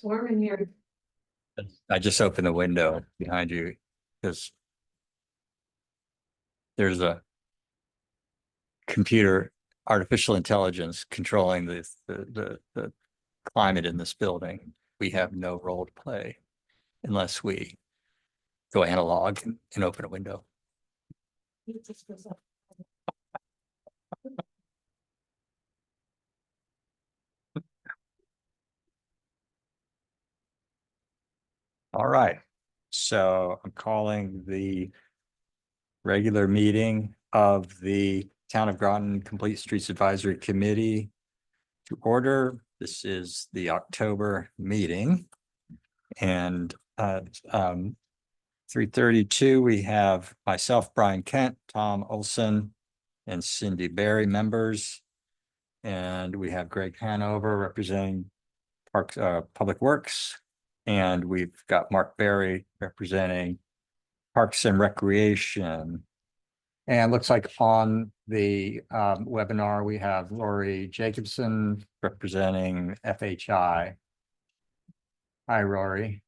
Warm in here. I just opened the window behind you because there's a computer artificial intelligence controlling the climate in this building. We have no role to play unless we go analog and open a window. All right, so I'm calling the regular meeting of the Town of Groton Complete Streets Advisory Committee to order. This is the October meeting. And at 3:32, we have myself, Brian Kent, Tom Olson, and Cindy Berry members. And we have Greg Hanover representing Parks, Public Works. And we've got Mark Berry representing Parks and Recreation. And it looks like on the webinar, we have Lori Jacobson representing FHI. Hi, Rory.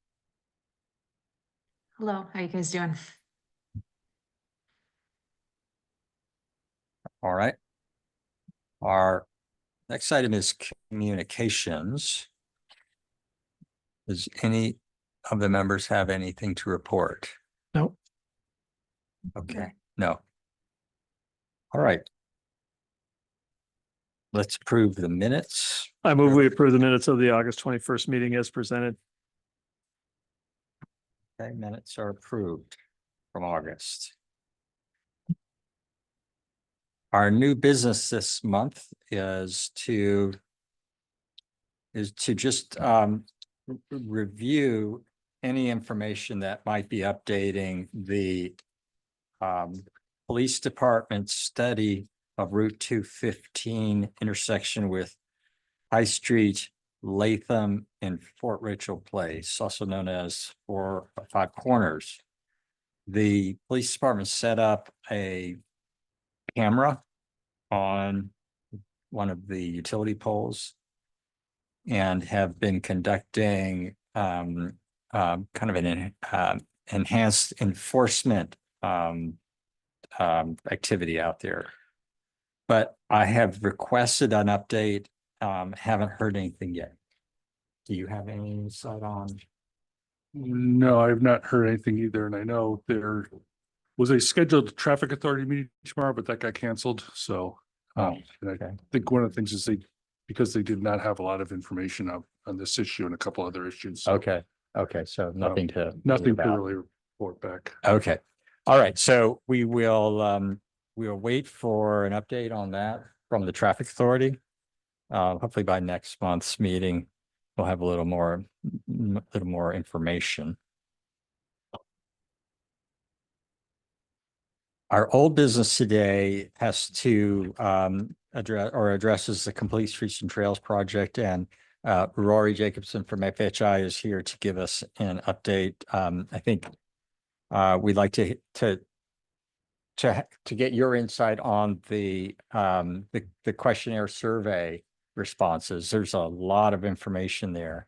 Hello, how you guys doing? All right. Our next item is communications. Does any of the members have anything to report? No. Okay, no. All right. Let's approve the minutes. I move we approve the minutes of the August 21st meeting as presented. Okay, minutes are approved from August. Our new business this month is to just review any information that might be updating the police department study of Route 215 intersection with High Street, Latham, and Fort Rachel Place, also known as Five Corners. The police department set up a camera on one of the utility poles and have been conducting kind of an enhanced enforcement activity out there. But I have requested an update, haven't heard anything yet. Do you have any insight on? No, I've not heard anything either, and I know there was a scheduled traffic authority meeting tomorrow, but that got canceled, so. And I think one of the things is because they did not have a lot of information on this issue and a couple other issues. So, Okay, so nothing to really report back. Okay, all right, so we'll wait for an update on that from the traffic authority. Hopefully by next month's meeting, we'll have a little more information. Our old business today has to addresses the Complete Streets and Trails project, and Rory Jacobson from FHI is here to give us an update. I think we'd like to get your insight on the questionnaire survey responses. There's a lot of information there,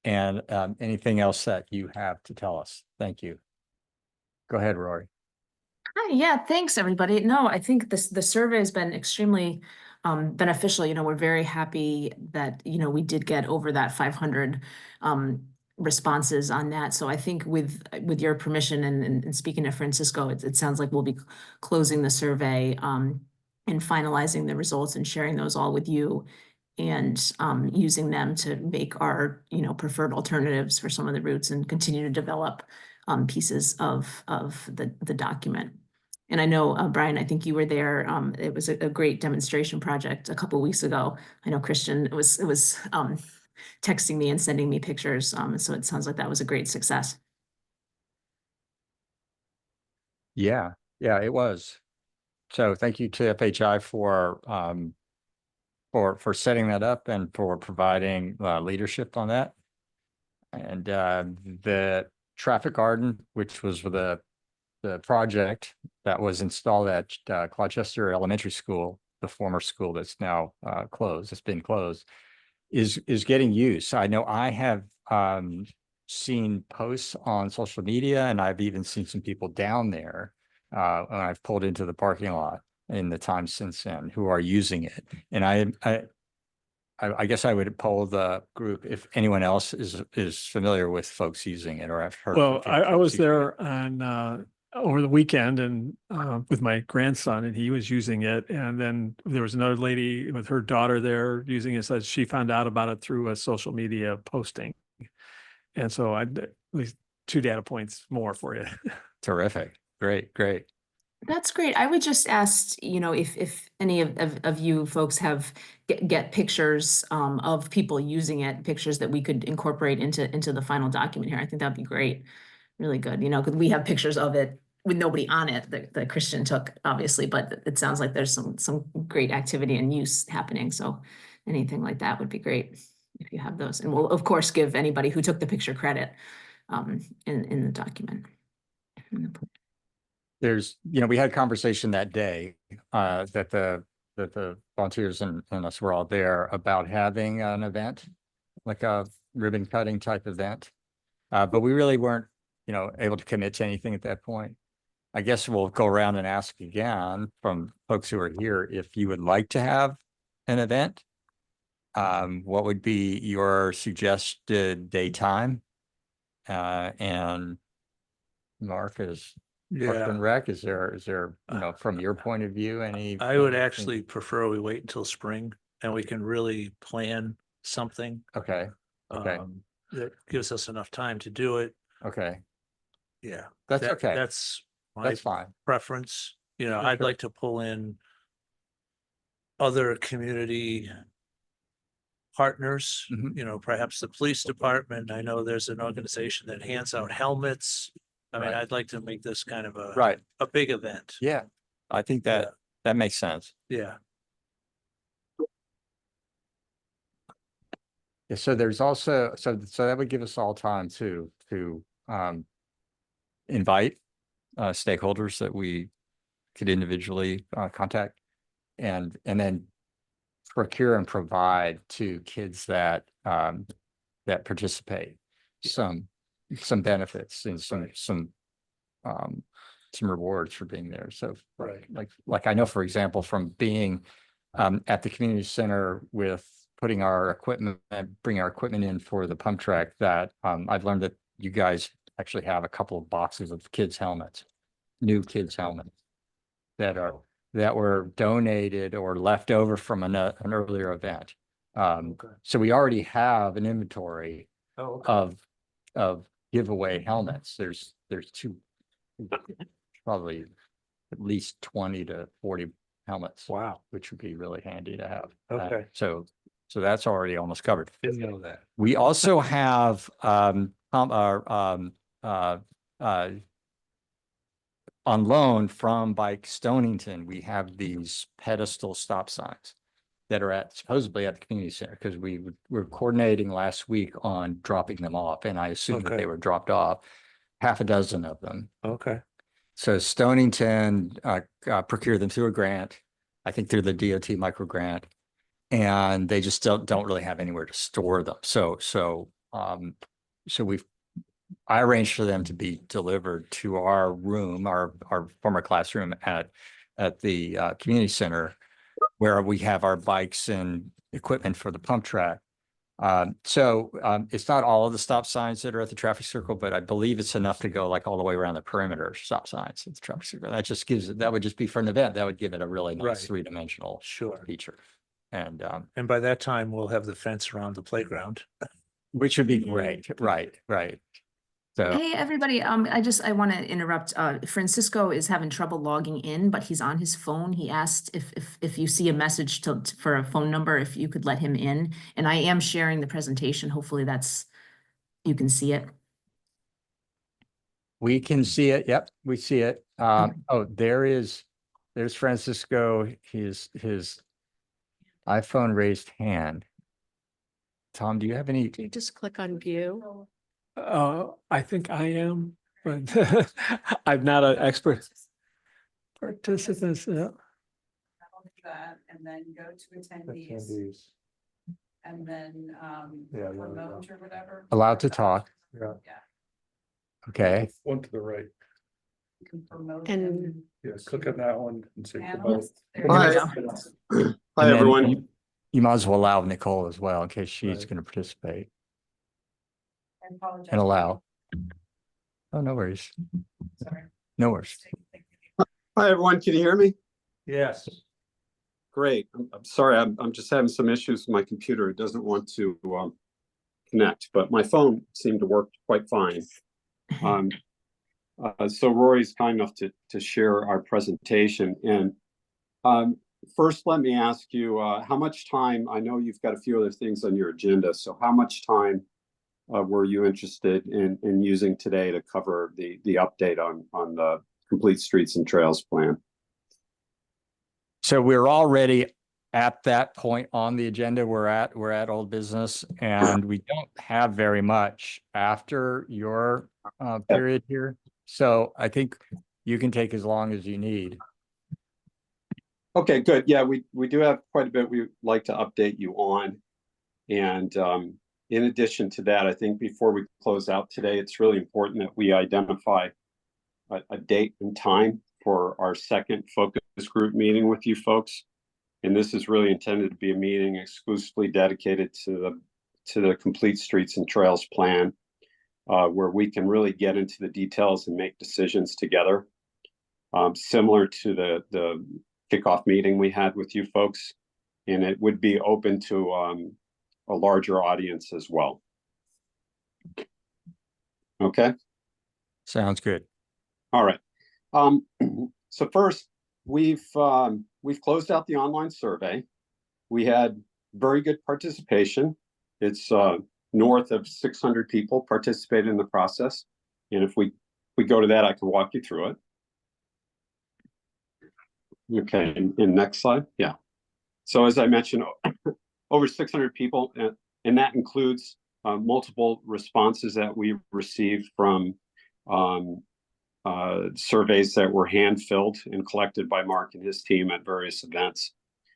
and anything else that you have to tell us. Thank you. Go ahead, Rory. Hi, yeah, thanks, everybody. No, I think the survey has been extremely beneficial. You know, we're very happy that, you know, we did get over that 500 responses on that. So I think with your permission and speaking to Francisco, it sounds like we'll be closing the survey and finalizing the results and sharing those all with you, and using them to make our, you know, preferred alternatives for some of the routes and continue to develop pieces of the document. And I know, Brian, I think you were there. It was a great demonstration project a couple of weeks ago. I know Christian was texting me and sending me pictures. So it sounds like that was a great success. Yeah, it was. So thank you to FHI for setting that up and for providing leadership on that. And the traffic garden, which was the project that was installed at Gloucester Elementary School, the former school that's now closed, it's been closed, is getting used. So I know I have seen posts on social media, and I've even seen some people down there when I've pulled into the parking lot in the time since then who are using it. And I guess I would poll the group if anyone else is familiar with folks using it or I've heard. Well, from I folks was using it. there on over the weekend and with my grandson, and he was using it. And then there was another lady with her daughter there using it. Says she found out about it through a social media posting. And so I at least 2 data points more for you. Terrific. Great, great. That's great. I would just ask, if any of you folks have get pictures of people using it, pictures that we could incorporate into the final document here. I think that'd be great. Really good, because we have pictures of it with nobody on it that Christian took, obviously, but it sounds like there's some great activity and use happening. So anything like that would be great if you have those. And we'll, of course, give anybody who took the picture credit in the document. There's, we had a conversation that day that the volunteers and us were all there about having an event, like a ribbon cutting type event. But we really weren't, able to commit to anything at that point. I guess we'll go around and ask again from folks who are here if you would like to have an event. What would be your suggested daytime? And Mark is Parks and Rec. Is there, from your point of view, any? I would actually prefer we wait until spring and we can really plan something. Okay, okay, That gives us enough time to do it. okay. Yeah. That's okay. That's my That's fine. preference. I'd Okay. like to pull in other community partners, Mhm. Perhaps the police department. I know there's an organization that hands out helmets. I mean, Right. I'd like to make this kind of Right. a big event. Yeah, I think that makes sense. Yeah. Yeah, so there's also, so that would give us all time to invite stakeholders that we could individually contact and then procure and provide to kids that that participate some benefits and some rewards for being there. So like I know, for example, from being at the community center with bringing our equipment in for the pump track, that I've learned that you guys actually have a couple of boxes of new kids helmets that were donated or left over from an earlier event. So we already have an inventory of giveaway helmets. There's probably at least 20 to 40 helmets. Wow. Which would be really handy to have. Okay. So that's already almost covered. Didn't know that. We also have on loan from Bike Stonington, we have these pedestal stop signs that are supposedly at the community center, because we were coordinating last week on dropping them off, and I assumed that Okay. they were dropped off, half a dozen of them. Okay. So Stonington procured them through a grant, I think through the DOT micro grant, and they just don't really have anywhere to store them. So I arranged for them to be delivered to our room, our former classroom at the community center, where we have our bikes and equipment for the pump track. So it's not all of the stop signs that are at the traffic circle, but I believe it's enough to go like all the way around the perimeter stop signs at the traffic circle. That would just be for an event. That would give it a really nice Right. three-dimensional Sure. feature. And And by that time, we'll have the fence around the playground. which would be great. Right. So Hey, everybody, I want to interrupt. Francisco is having trouble logging in, but he's on his phone. He asked if you see a message for a phone number, if you could let him in. And I am sharing the presentation. Hopefully you can see it. we can see it. Yep, we see it. Oh, there's Francisco, his iPhone raised hand. Tom, do you have any? Do you just click on view? I think I am, but I'm not an expert. Participants, That and then go to attendees. And then, Yeah, remote or whatever. Allowed to talk. Yeah. Okay. One to the right. You can promote And- them. Yeah, click on that one and say promote. Panelists. There There we you go. go. Hi, And then everyone. You might as well allow Nicole as well, in case she's Right. going to participate I apologize. and allow. Oh, no worries. Sorry. No worries. Hi, everyone. Can you hear me? Yes. Great. I'm sorry. I'm just having some issues with my computer. It doesn't want to connect, but my phone seemed to work quite fine. So Rory's kind enough to share our presentation. And first, let me ask you, how much time, I know you've got a few other things on your agenda, so how much time were you interested in using today to cover the update on the Complete Streets and Trails plan? So we're already at that point on the agenda. We're at old business, and we don't have very much after your period here. So I think you can take as long as you need. Okay, good. Yeah, we do have quite a bit we'd like to update you on. And in addition to that, I think before we close out today, it's really important that we identify a date and time for our second focus group meeting with you folks. And this is really intended to be a meeting exclusively dedicated to the Complete Streets and Trails plan, where we can really get into the details and make decisions together. Similar to the kickoff meeting we had with you folks, and it would be open to a larger audience as well. Okay. Sounds good. All right. So first, we've closed out the online survey. We had very good participation. It's north of 600 people participated in the process. And if we go to that, I can walk you through it. Okay, and next slide. Yeah. So as I mentioned, over 600 people, and that includes multiple responses that we received from surveys that were hand-filled and collected by Mark and his team at various events.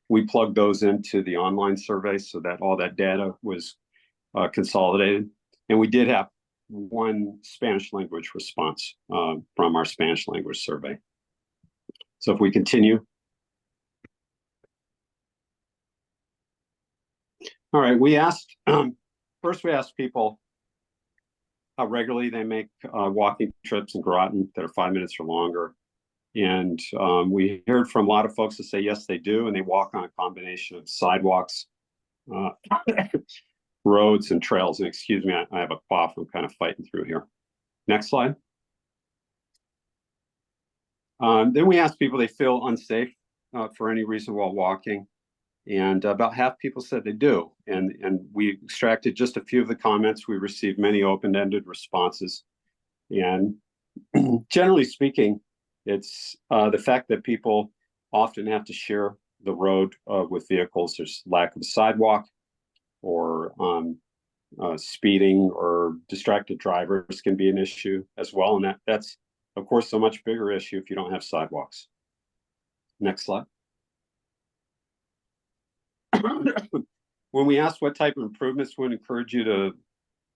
We plugged those into the online survey so that all that data was consolidated. And we did have one Spanish language response from our Spanish language survey. So if we continue. All right, we asked, first we asked people how regularly they make walking trips in Groton that are 5 minutes or longer. And we heard from a lot of folks that say, yes, they do. And they walk on a combination of sidewalks, roads and trails. And excuse me, I have a cough. I'm kind of fighting through here. Next slide. Then we asked people they feel unsafe for any reason while walking. And about half people said they do. And we extracted just a few of the comments. We received many open-ended responses. And generally speaking, it's the fact that people often have to share the road with vehicles. There's lack of a sidewalk, or speeding or distracted drivers can be an issue as well. And that's, of course, a much bigger issue if you don't have sidewalks. Next slide. When we asked what type of improvements would encourage you to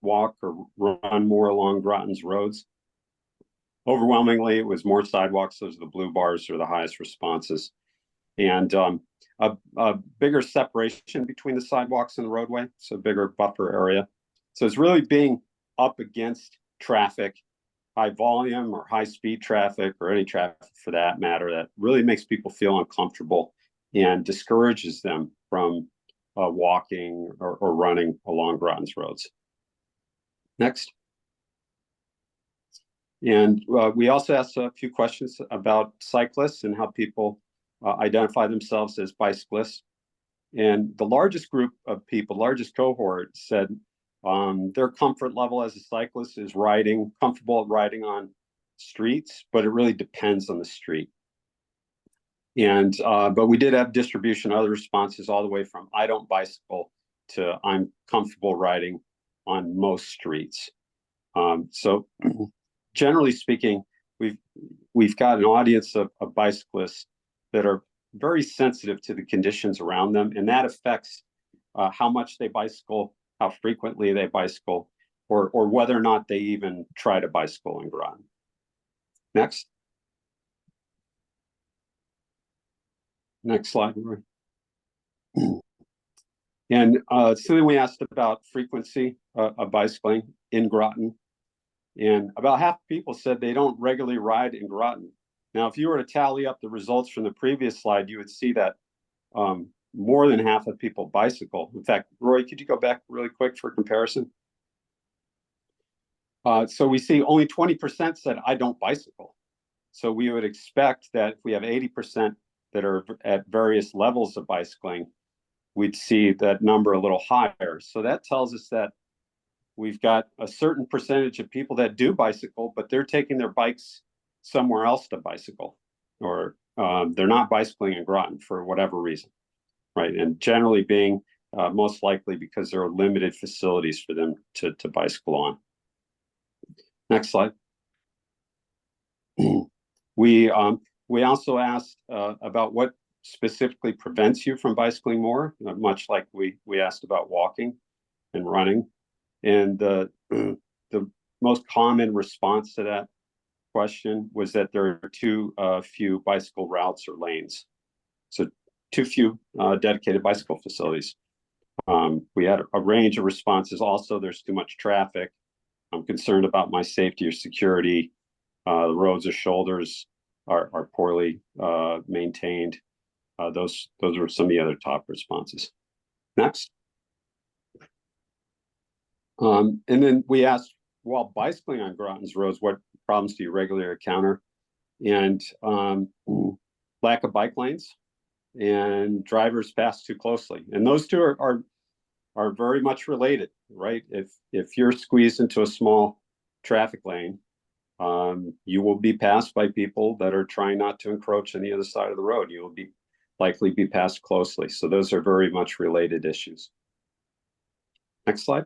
walk or run more along Groton's roads, overwhelmingly, it was more sidewalks. Those are the blue bars, are the highest responses. And a bigger separation between the sidewalks and the roadway, so a bigger buffer area. So it's really being up against traffic, high volume or high speed traffic, or any traffic for that matter, that really makes people feel uncomfortable and discourages them from walking or running along Groton's roads. Next. And we also asked a few questions about cyclists and how people identify themselves as bicyclists. And the largest group of people, largest cohort, said their comfort level as a cyclist is comfortable riding on streets, but it really depends on the street. And but we did have distribution, other responses all the way from I don't bicycle to I'm comfortable riding on most streets. So generally speaking, we've got an audience of bicyclists that are very sensitive to the conditions around them, and that affects how much they bicycle, how frequently they bicycle, or whether or not they even try to bicycle in Groton. Next. Next slide. And something we asked about frequency of bicycling in Groton. And about half the people said they don't regularly ride in Groton. Now, if you were to tally up the results from the previous slide, you would see that more than half of people bicycle. In fact, Roy, could you go back really quick for comparison? So we see only 20% said, I don't bicycle. So we would expect that if we have 80% that are at various levels of bicycling, we'd see that number a little higher. So that tells us that we've got a certain percentage of people that do bicycle, but they're taking their bikes somewhere else to bicycle, or they're not bicycling in Groton for whatever reason, right? And generally being most likely because there are limited facilities for them to bicycle on. Next slide. We also asked about what specifically prevents you from bicycling more, much like we asked about walking and running. And the most common response to that question was that there are too few bicycle routes or lanes. So too few dedicated bicycle facilities. We had a range of responses. Also, there's too much traffic. I'm concerned about my safety or security. The roads or shoulders are poorly maintained. Those were some of the other top responses. Next. And then we asked, while bicycling on Groton's roads, what problems do you regularly encounter? And lack of bike lanes and drivers pass too closely. And those two are very much related, right? If you're squeezed into a small traffic lane, you will be passed by people that are trying not to encroach on the other side of the road. You will likely be passed closely. So those are very much related issues. Next slide.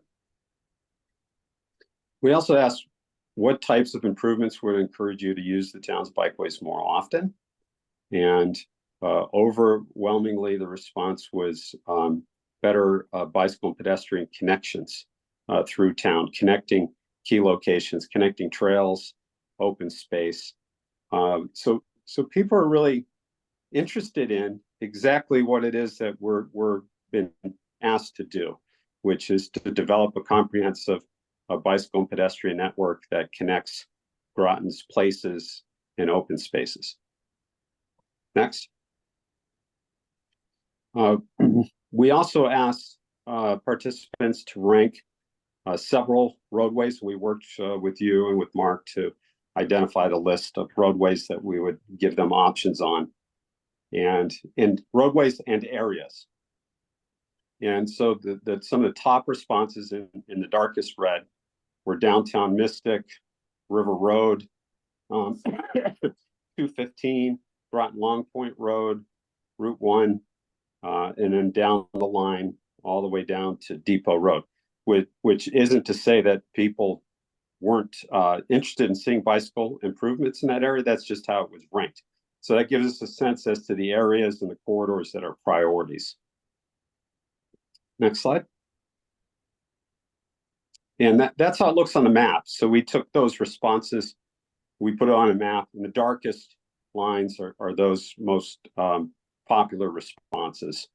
We also asked what types of improvements would encourage you to use the town's bikeways more often. And overwhelmingly, the response was better bicycle and pedestrian connections through town, connecting key locations, connecting trails, open space. So people are really interested in exactly what it is that we're been asked to do, which is to develop a comprehensive bicycle and pedestrian network that connects Groton's places and open spaces. Next. We also asked participants to rank several roadways. We worked with you and with Mark to identify the list of roadways that we would give them options on, and roadways and areas. And so some of the top responses in the darkest red were downtown Mystic, River Road, 215, Groton Long Point Road, Route 1, and then down the line all the way down to Depot Road, which isn't to say that people weren't interested in seeing bicycle improvements in that area. That's just how it was ranked. So that gives us a sense as to the areas and the corridors that are priorities. Next slide. And that's how it looks on the map. So we took those responses, we put it on a map, and the darkest lines are those most popular responses.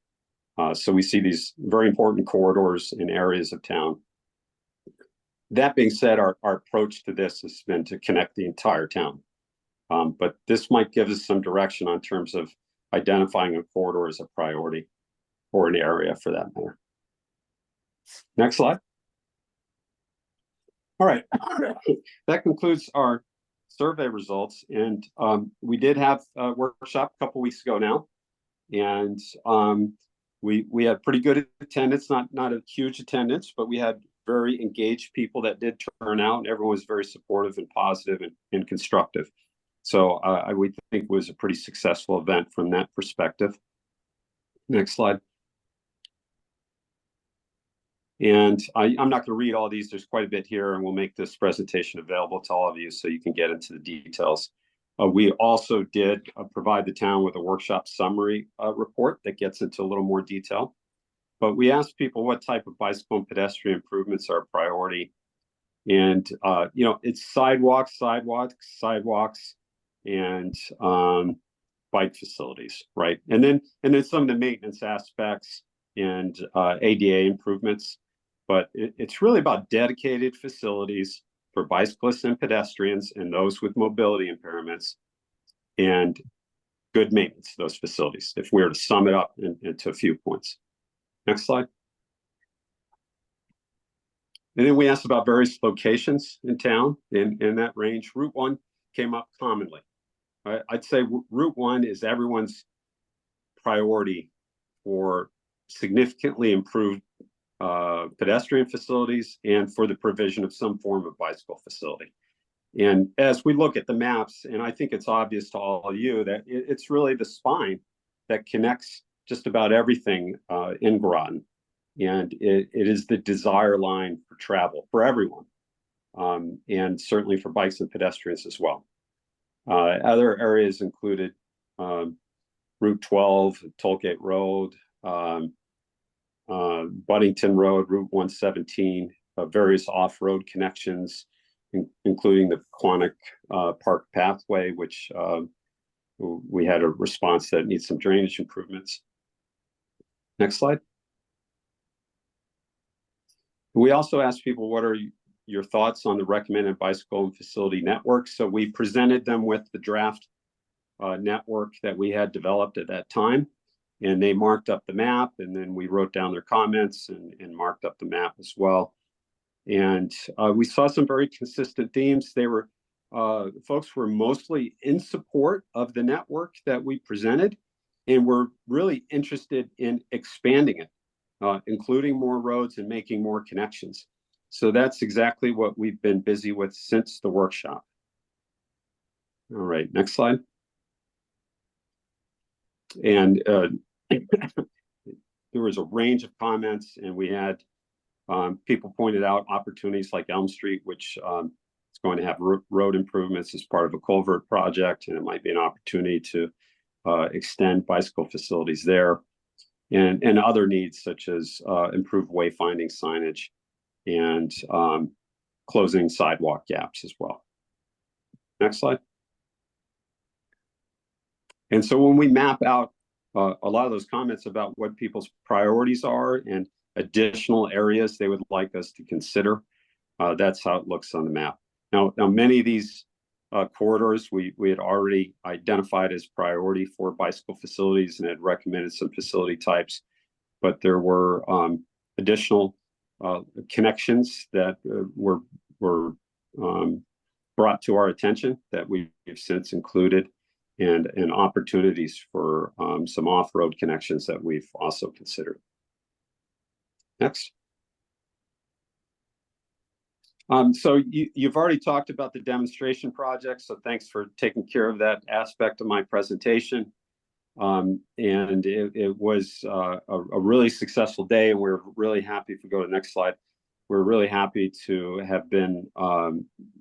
So we see these very important corridors in areas of town. That being said, our approach to this has been to connect the entire town. But this might give us some direction on terms of identifying a corridor as a priority, or an area for that matter. Next slide. All right, that concludes our survey results. And we did have a workshop a couple weeks ago now. And we had pretty good attendance, not a huge attendance, but we had very engaged people that did turn out, and everyone was very supportive and positive and constructive. So we think it was a pretty successful event from that perspective. Next slide. And I'm not going to read all these. There's quite a bit here, and we'll make this presentation available to all of you so you can get into the details. We also did provide the town with a workshop summary report that gets into a little more detail. but we asked people what type of bicycle and pedestrian improvements are a priority. And, you know, it's sidewalks, and bike facilities, right? And then some of the maintenance aspects and ADA improvements. But it's really about dedicated facilities for bicyclists and pedestrians and those with mobility impairments, and good maintenance of those facilities, if we were to sum it up into a few points. Next slide. And then we asked about various locations in town in that range. Route 1 came up commonly. I'd say Route 1 is everyone's priority for significantly improved pedestrian facilities and for the provision of some form of bicycle facility. And as we look at the maps, and I think it's obvious to all of you that it's really the spine that connects just about everything in Groton. And it is the desire line for travel for everyone, and certainly for bikes and pedestrians as well. Other areas included Route 12, Tollgate Road, Buddington Road, Route 117, various off-road connections, including the Quonic Park Pathway, which we had a response that needs some drainage improvements. Next slide. We also asked people, what are your thoughts on the recommended bicycle and facility network? So we presented them with the draft network that we had developed at that time, and they marked up the map, and then we wrote down their comments and marked up the map as well. And we saw some very consistent themes. They were, folks were mostly in support of the network that we presented, and were really interested in expanding it, including more roads and making more connections. So that's exactly what we've been busy with since the workshop. All right, next slide. And there was a range of comments, and we had people pointed out opportunities like Elm Street, which is going to have road improvements as part of a culvert project, and it might be an opportunity to extend bicycle facilities there, and other needs such as improved wayfinding signage and closing sidewalk gaps as well. Next slide. And so when we map out a lot of those comments about what people's priorities are and additional areas they would like us to consider, that's how it looks on the map. Now many of these corridors we had already identified as priority for bicycle facilities and had recommended some facility types, but there were additional connections that were brought to our attention that we've since included, and opportunities for some off-road connections that we've also considered. Next. So you've already talked about the demonstration project, so thanks for taking care of that aspect of my presentation. And it was a really successful day, and we're really happy. If we go to the next slide, we're really happy to have been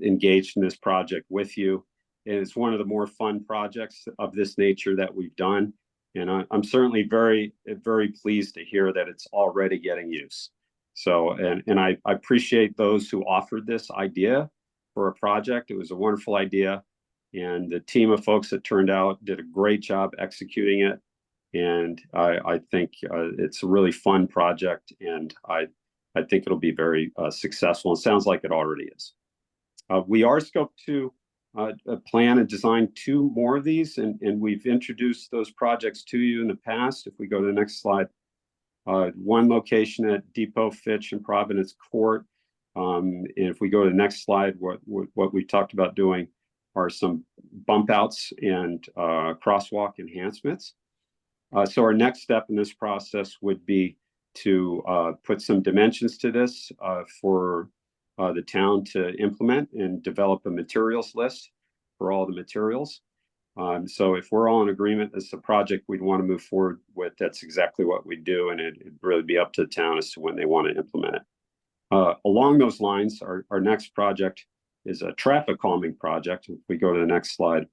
engaged in this project with you. And it's one of the more fun projects of this nature that we've done. And I'm certainly very, very pleased to hear that it's already getting use. So, and I appreciate those who offered this idea for a project. It was a wonderful idea. And the team of folks that turned out did a great job executing it. And I think it's a really fun project. And I think it'll be very successful. It sounds like it already is. We are scoped to plan and design 2 more of these, and we've introduced those projects to you in the past. If we go to the next slide, one location at Depot, Fitch, and Providence Court. And if we go to the next slide, what we talked about doing are some bump outs and crosswalk enhancements. So our next step in this process would be to put some dimensions to this for the town to implement and develop a materials list for all the materials. So if we're all in agreement, this is a project we'd want to move forward with, that's exactly what we do, and it'd really be up to the town as to when they want to implement it. Along those lines, our next project is a traffic calming project. If we go to the next slide,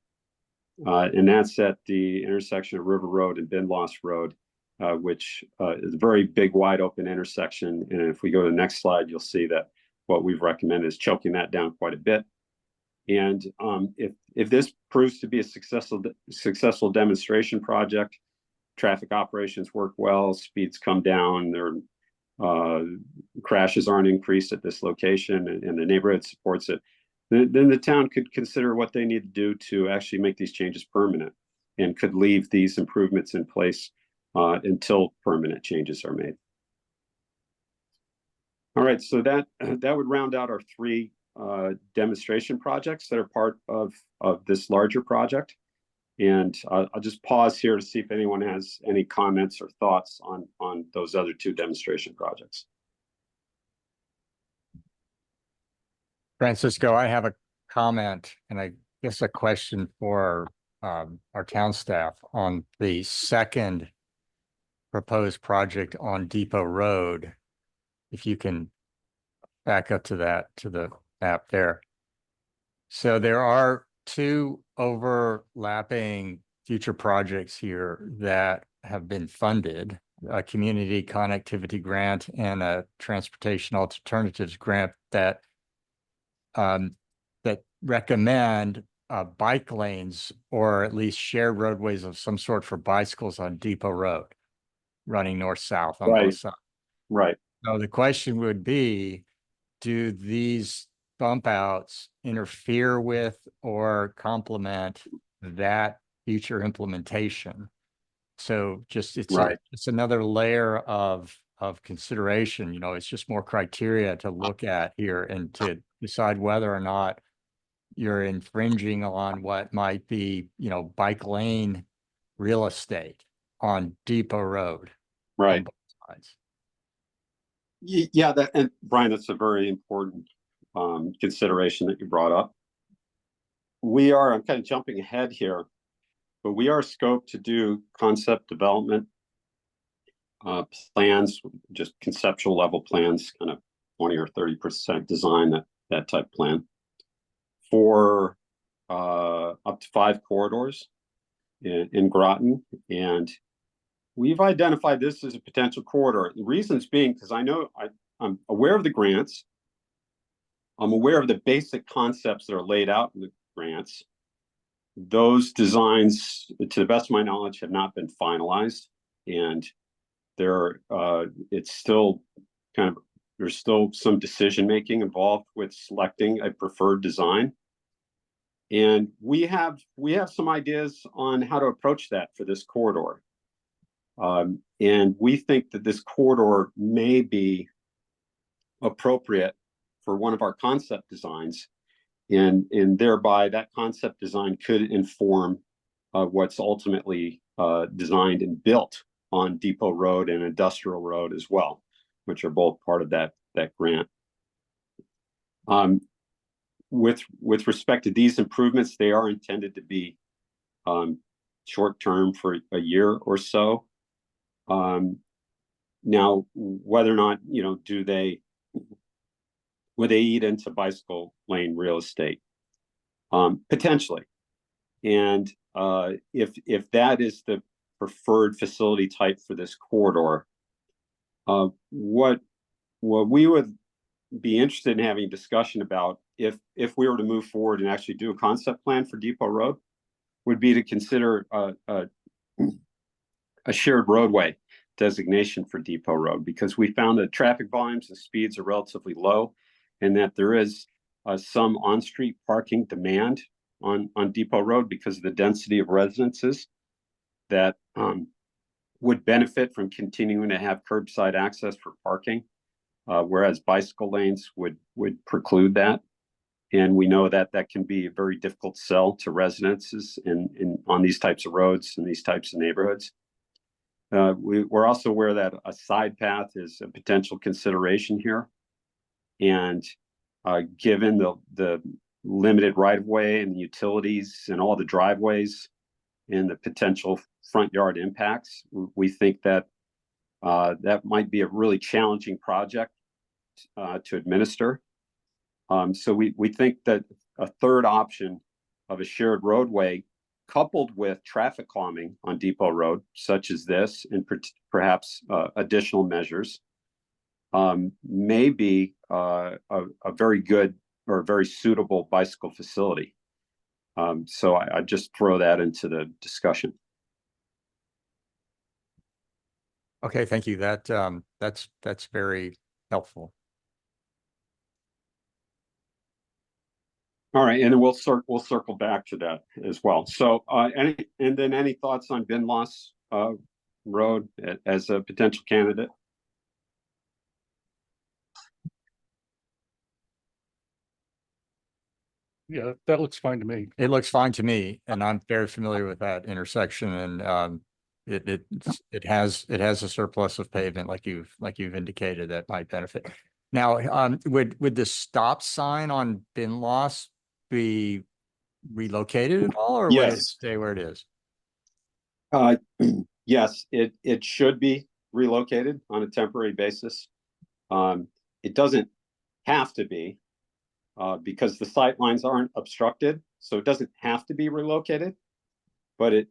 and that's at the intersection of River Road and Bindloss Road. which is a very big, wide open intersection. And if we go to the next slide, you'll see that what we've recommended is choking that down quite a bit. And if this proves to be a successful demonstration project, traffic operations work well, speeds come down, their crashes aren't increased at this location, and the neighborhood supports it, then the town could consider what they need to do to actually make these changes permanent, and could leave these improvements in place until permanent changes are made. All right, so that would round out our 3 demonstration projects that are part of this larger project. And I'll just pause here to see if anyone has any comments or thoughts on those other 2 demonstration projects. Francisco, I have a comment and I guess a question for our town staff on the second proposed project on Depot Road. If you can back up to the map there. So there are 2 overlapping future projects here that have been funded, a community connectivity grant and a transportation alternatives grant that recommend bike lanes or at least shared roadways of some sort for bicycles on Depot Road, running north-south on both sides. Right. So the question would be, do these bump outs interfere with or complement that future implementation? So just it's another layer of consideration. You know, it's just more criteria to look at here and to decide whether or not you're infringing on what might be, you know, bike lane real estate on Depot Road. Right. On both sides. Yeah, and Brian, that's a very important consideration that you brought up. I'm kind of jumping ahead here, but we are scoped to do concept development plans, just conceptual level plans, kind of 20 or 30% design, that type plan, for up to 5 corridors in Groton. And we've identified this as a potential corridor. The reasons being, because I'm aware of the grants. I'm aware of the basic concepts that are laid out in the grants. Those designs, to the best of my knowledge, have not been finalized, and it's still there's still some decision making involved with selecting a preferred design. And we have some ideas on how to approach that for this corridor. And we think that this corridor may be appropriate for one of our concept designs, and thereby that concept design could inform what's ultimately designed and built on Depot Road and Industrial Road as well, which are both part of that grant. With respect to these improvements, they are intended to be short term for a year or so. Now, whether or not, you know, would they eat into bicycle lane real estate? Potentially. And if that is the preferred facility type for this corridor, what we would be interested in having a discussion about, if we were to move forward and actually do a concept plan for Depot Road, would be to consider a shared roadway designation for Depot Road, because we found that traffic volumes and speeds are relatively low, and that there is some on-street parking demand on Depot Road because of the density of residences that would benefit from continuing to have curbside access for parking, whereas bicycle lanes would preclude that. And we know that can be a very difficult sell to residences on these types of roads and these types of neighborhoods. We're also aware that a side path is a potential consideration here. And given the limited right-of-way and the utilities and all the driveways and the potential front yard impacts, we think that that might be a really challenging project to administer. So we think that a third option of a shared roadway coupled with traffic calming on Depot Road, such as this, and perhaps additional measures, may be a very good or a very suitable bicycle facility. So I just throw that into the discussion. Okay, thank you. That's very helpful. All right, and then we'll circle back to that as well. So any thoughts on Binloss Road as a potential candidate? Yeah, that looks fine to me. It looks fine to me, and I'm very familiar with that intersection, and it has a surplus of pavement like you've indicated that might benefit. Now, would the stop sign on Binloss be relocated at all, or would it Yes. stay where it is? Yes, it should be relocated on a temporary basis. It doesn't have to be, because the sight lines aren't obstructed, so it doesn't have to be relocated. But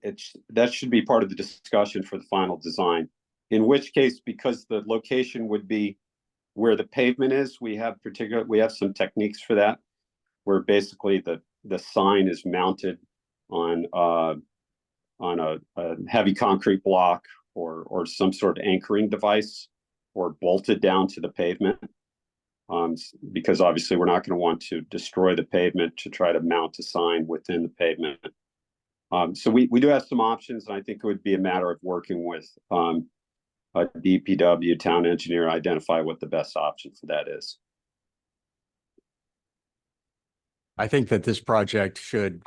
that should be part of the discussion for the final design. In which case, because the location would be where the pavement is, we have some techniques for that, where basically the sign is mounted on a heavy concrete block or some sort of anchoring device, or bolted down to the pavement. Because obviously we're not going to want to destroy the pavement to try to mount a sign within the pavement. So we do have some options, and I think it would be a matter of working with a DPW town engineer, identify what the best option for that is. I think that this project should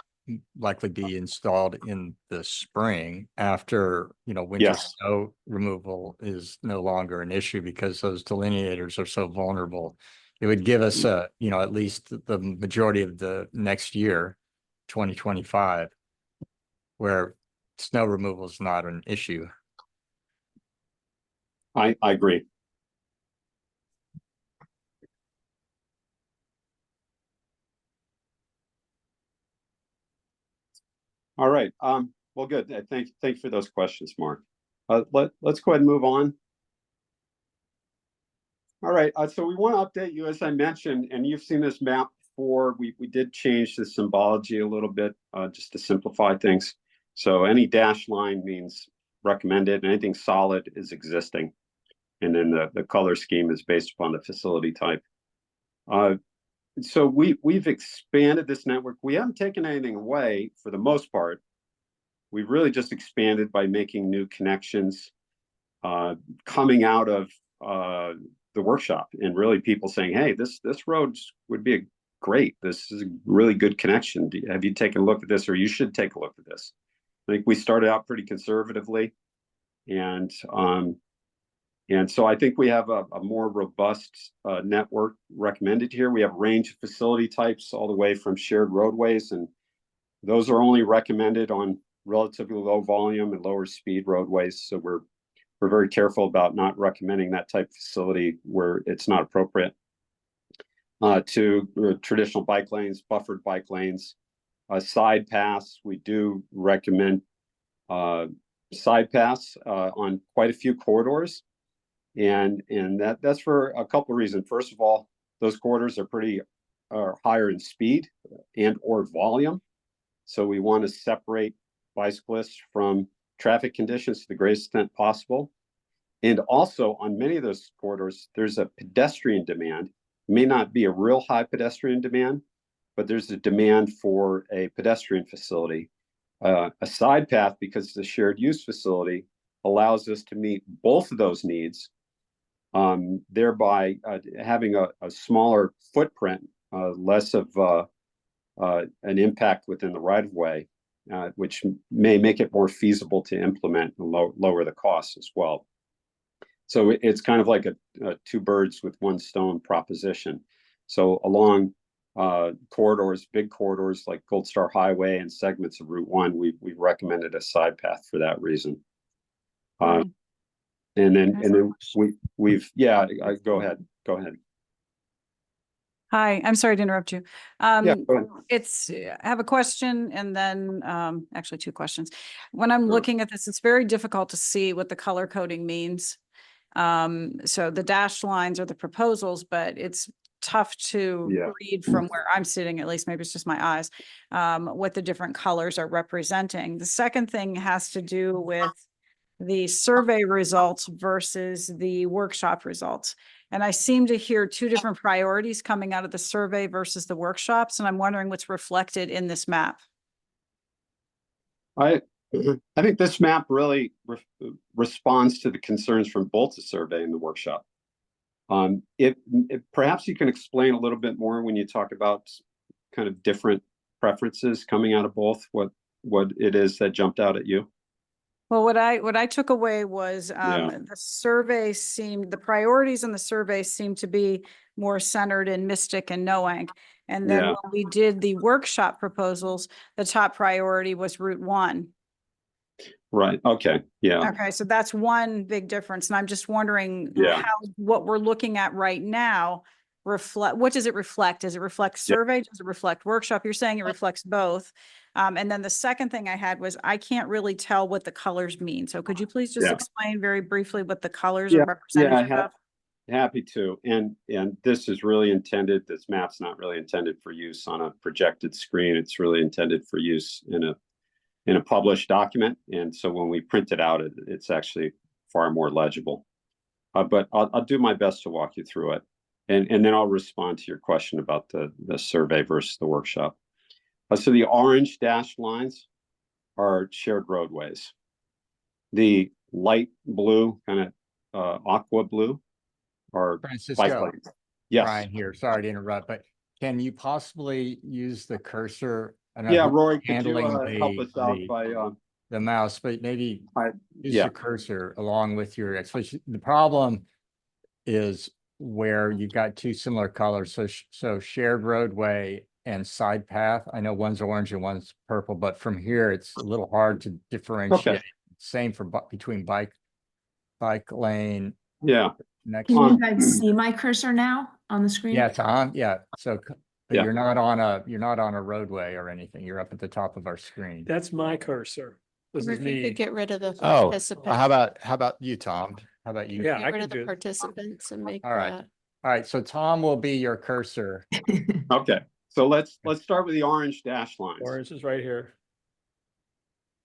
likely be installed in the spring after, winter Yes. snow removal is no longer an issue, because those delineators are so vulnerable. It would give us at least the majority of the next year, 2025, where snow removal is not an issue. I agree. All right. Well, good. Thank you for those questions, Mark. Let's go ahead and move on. All right. So we want to update you, as I mentioned, and you've seen this map before. We did change the symbology a little bit, just to simplify things. So any dashed line means recommended, and anything solid is existing. And then the color scheme is based upon the facility type. So we've expanded this network. We haven't taken anything away for the most part. We've really just expanded by making new connections, coming out of the workshop, and really people saying, hey, this road would be great. This is a really good connection. Have you taken a look at this, or you should take a look at this? I think we started out pretty conservatively, and so I think we have a more robust network recommended here. We have a range of facility types all the way from shared roadways, and those are only recommended on relatively low volume and lower speed roadways. So we're very careful about not recommending that type of facility where it's not appropriate. To traditional bike lanes, buffered bike lanes, side paths. We do recommend side paths on quite a few corridors. And that's for a couple of reasons. First of all, those corridors are higher in speed and or volume. So we want to separate bicyclists from traffic conditions to the greatest extent possible. And also on many of those corridors, there's a pedestrian demand. It may not be a real high pedestrian demand, but there's a demand for a pedestrian facility. A side path, because it's a shared use facility, allows us to meet both of those needs, thereby having a smaller footprint, less of an impact within the right of way, which may make it more feasible to implement and lower the costs as well. So it's kind of like a two birds with one stone proposition. So along corridors, big corridors like Gold Star Highway and segments of Route 1, we've recommended a side path for that reason. And then we've go ahead. Hi, I'm sorry to interrupt you. Yeah, go ahead. I have a question and then, actually two questions. When I'm Sure. looking at this, it's very difficult to see what the color coding means. So the dashed lines are the proposals, but it's tough to Yeah. read from where I'm sitting, at least maybe it's just my eyes, what the different colors are representing. The second thing has to do with the survey results versus the workshop results. And I seem to hear two different priorities coming out of the survey versus the workshops, and I'm wondering what's reflected in this map. I think this map really responds to the concerns from both the survey and the workshop. If perhaps you can explain a little bit more when you talk about kind of different preferences coming out of both, what it is that jumped out at you. Well, what I took away was Yeah. the priorities in the survey seem to be more centered in Mystic and Noank. And then Yeah. when we did the workshop proposals, the top priority was Route 1. Right. Okay. Yeah. Okay, so that's one big difference. And I'm just wondering Yeah. how what we're looking at right now what does it reflect? Does it reflect Yeah. survey? Does it reflect workshop? You're saying it reflects both. And then the second thing I had was I can't really tell what the colors mean. So could you please just Yeah. explain very briefly what the colors Yeah. are representative Yeah, of? happy to. And this is really intended, this map's not really intended for use on a projected screen. It's really intended for use in a published document. And so when we print it out, it's actually far more legible. But I'll do my best to walk you through it. And then I'll respond to your question about the survey versus the workshop. So the orange dashed lines are shared roadways. The light blue, kind of aqua blue, are bike Francisco, lanes. Yes. Brian here, sorry to interrupt, but can you possibly use the cursor? I don't know Yeah, who's Rory, could you handling help us out the by the mouse, but maybe use yeah. the cursor along with your explanation. The problem is where you've got two similar colors. So shared roadway and side path. I know one's orange and one's purple, but from here it's a little hard to differentiate. Same for between bike lane. Yeah. Next. Can you guys see my cursor now on the screen? Yeah, it's on. Yeah. So but Yeah. you're not on a roadway or anything. You're up at the top of our screen. That's my cursor. This Or is if you me. could get rid of the Oh, participant. how about you, Tom? How about you? Yeah, Get I rid could of the do it. participants and make All right. that. All right. So Tom will be your cursor. Okay. So let's start with the orange dash lines. Orange is right here.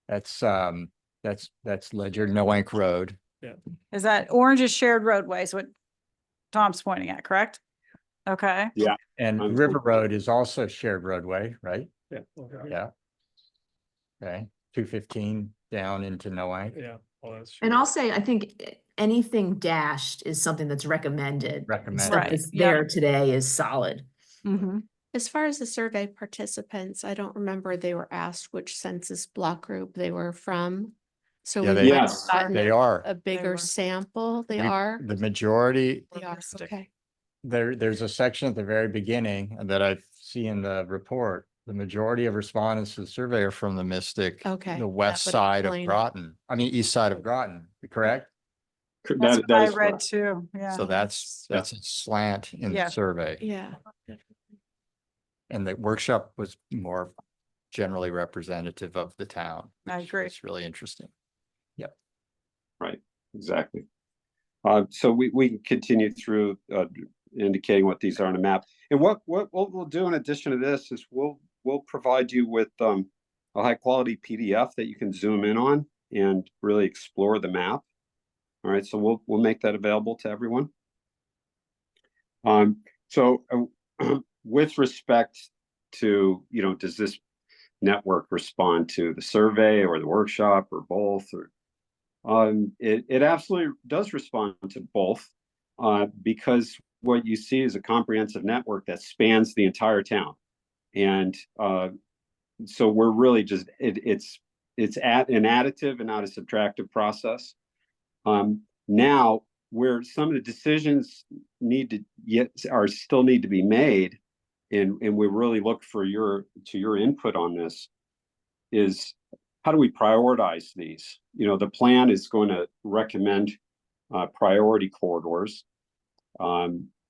That's Ledger Noank Road. Is that orange is shared roadways, what Tom's pointing at, correct? Okay. Yeah. And River Road is also shared roadway, right? Yeah. Okay. Yeah. Okay. 215 down into Noank. Yeah. Well, that's And true. I'll say, I think anything dashed is something that's recommended. Recommended. Stuff Right, that's yep. there today is solid. Mm-hmm. As far as the survey participants, I don't remember they were asked which census block group they were from. So Yeah, we they- might have Yes. gotten They are. a bigger were. sample. They We- are. The majority, They are. Okay. there's a section at the very beginning that I see in the report. The majority of respondents to the survey are from the Mystic, Okay, the that west would side of explain it. Groton. I mean, east side of Groton, correct? That's That what I is read correct. too, yeah. So that's a slant in the Yeah. survey. Yeah. And the workshop was more generally representative of the town. I which agree. is really interesting. Right. Exactly. So we can continue through indicating what these are on a map. And what we'll do in addition to this is we'll provide you with a high quality PDF that you can zoom in on and really explore the map. All right, so we'll make that available to everyone. So with respect to, does this network respond to the survey or the workshop or both? Or it absolutely does respond to both, because what you see is a comprehensive network that spans the entire town. And so we're really just, it's an additive and not a subtractive process. Now, where some of the decisions still need to be made, and we really look for your input on this, is how do we prioritize these? The plan is going to recommend priority corridors.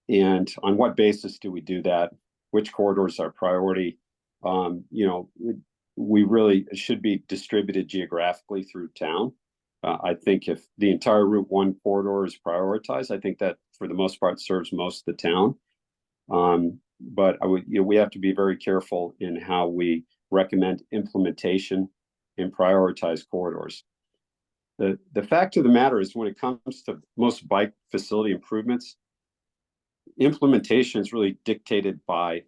And on what basis do we do that? Which corridors are priority? You know, we really should be distributed geographically through town. I think if the entire Route 1 corridor is prioritized, I think that for the most part serves most of the town. But we have to be very careful in how we recommend implementation and prioritize corridors. The fact of the matter is, when it comes to most bike facility improvements, implementation is really dictated by